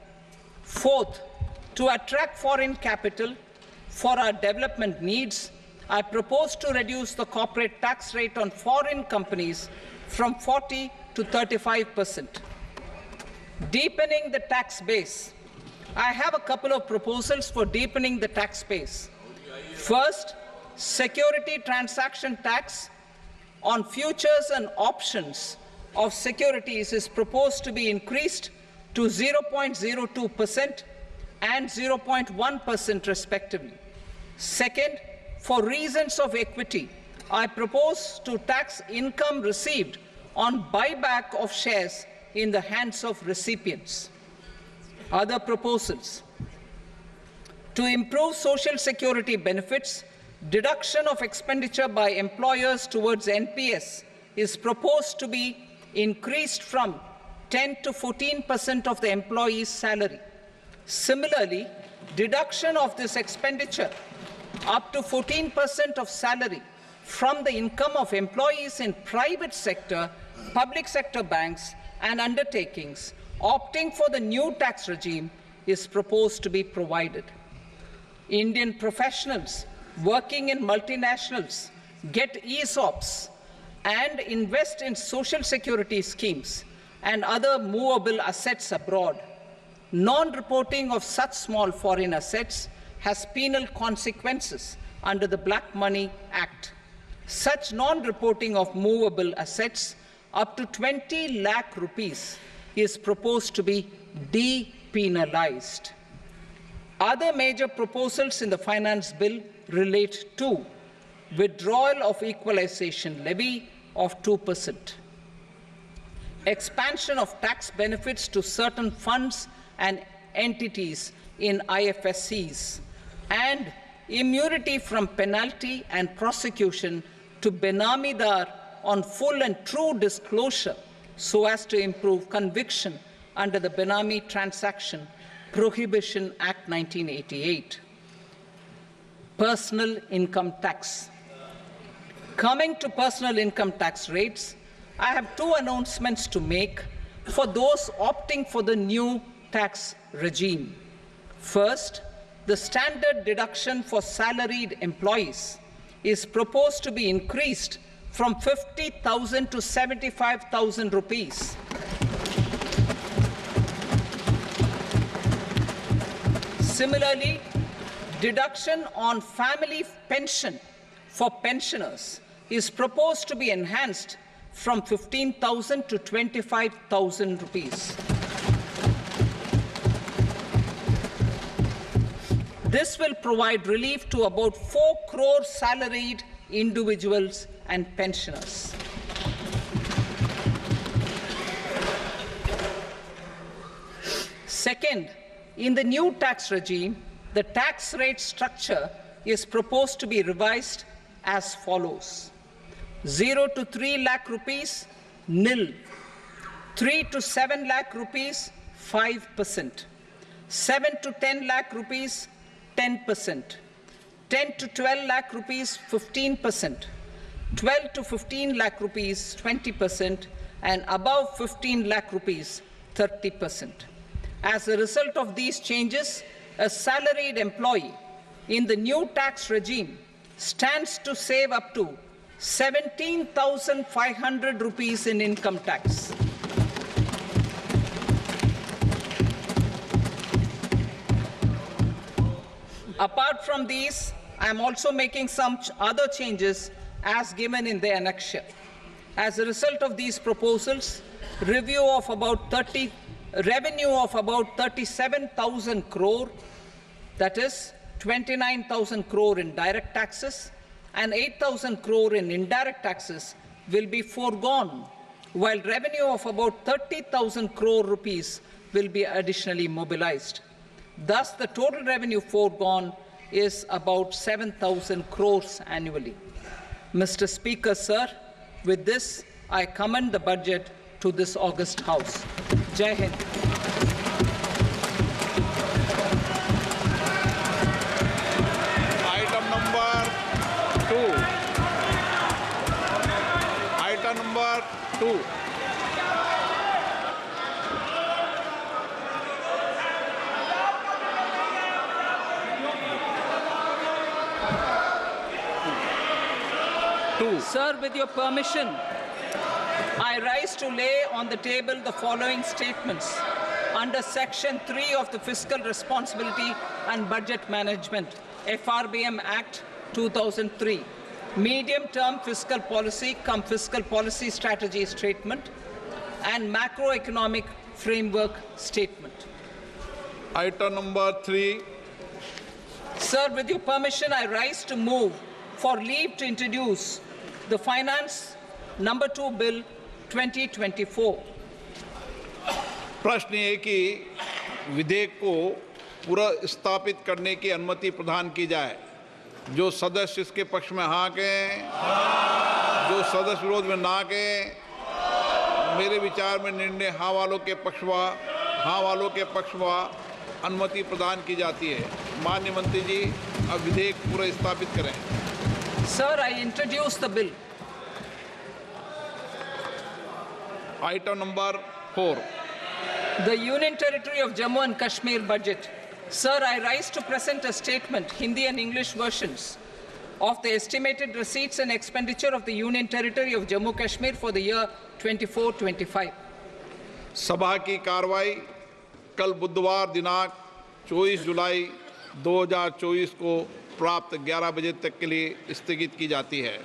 Fourth, to attract foreign capital for our development needs, I propose to reduce the corporate tax rate on foreign companies from 40 to 35%. Deepening the tax base. I have a couple of proposals for deepening the tax base. First, security transaction tax on futures and options of securities is proposed to be increased to 0.02% and 0.1% respectively. Second, for reasons of equity, I propose to tax income received on buyback of shares in the hands of recipients. Other proposals: to improve social security benefits, deduction of expenditure by employers towards NPS is proposed to be increased from 10 to 14% of the employee's salary. Similarly, deduction of this expenditure up to 14% of salary from the income of employees in private sector, public sector banks and undertakings opting for the new tax regime is proposed to be provided. Indian professionals working in multinationals get ESOPs and invest in social security schemes and other movable assets abroad. Non-reporting of such small foreign assets has penal consequences under the Black Money Act. Such non-reporting of movable assets up to 20 lakh rupees is proposed to be depenalized. Other major proposals in the finance bill relate to withdrawal of equalization levy of 2%, expansion of tax benefits to certain funds and entities in IFSCs, and immunity from penalty and prosecution to Benamidar on full and true disclosure so as to improve conviction under the Benami Transaction Prohibition Act 1988. Personal income tax. Coming to personal income tax rates, I have two announcements to make for those opting for the new tax regime. First, the standard deduction for salaried employees is proposed to be increased from 50,000 to 75,000 rupees. Similarly, deduction on family pension for pensioners is proposed to be enhanced from 15,000 to 25,000 rupees. This will provide relief to about 4 crore salaried individuals and pensioners. Second, in the new tax regime, the tax rate structure is proposed to be revised as follows: 0 to 3 lakh rupees, nil; 3 to 7 lakh rupees, 5%; 7 to 10 lakh rupees, 10%; 10 to 12 lakh rupees, 15%; 12 to 15 lakh rupees, 20%; and above 15 lakh rupees, 30%. As a result of these changes, a salaried employee in the new tax regime stands to save up to 17,500 rupees in income tax. Apart from these, I am also making some other changes as given in the annexure. As a result of these proposals, revenue of about 37,000 crore, that is 29,000 crore in direct taxes and 8,000 crore in indirect taxes will be foregone, while revenue of about 30,000 crore rupees will be additionally mobilized. Thus, the total revenue foregone is about 7,000 crores annually. Mr. Speaker, sir, with this, I commend the budget to this august House. Jai Hind. Item number 2. Item number 2. Sir, with your permission, I rise to lay on the table the following statements under Section 3 of the Fiscal Responsibility and Budget Management, FRBM Act 2003, medium-term fiscal policy cum fiscal policy strategy statement and macroeconomic framework statement. Item number 3. Sir, with your permission, I rise to move for leave to introduce the Finance Number 2 Bill 2024. प्रश्न ये कि विधेयक को पुनर्स्थापित करने की अनुमति प्रदान की जाए। जो सदस्य इसके पक्ष में हाँ कहें, जो सदस्य विरोध में ना कहें। मेरे विचार में निर्णय हाँ वालों के पक्ष में अनुमति प्रदान की जाती है। माननीय मंत्री जी, अब विधेयक पुनर्स्थापित करें। Sir, I introduce the bill. Item number 4. The Union Territory of Jammu and Kashmir budget. Sir, I rise to present a statement, Hindi and English versions, of the estimated receipts and expenditure of the Union Territory of Jammu and Kashmir for the year 24-25. सभा की कार्रवाई कल बुधवार दिनांक 24 जुलाई 2024 को प्राप्त 11 बजे तक के लिए स्थगित की जाती है।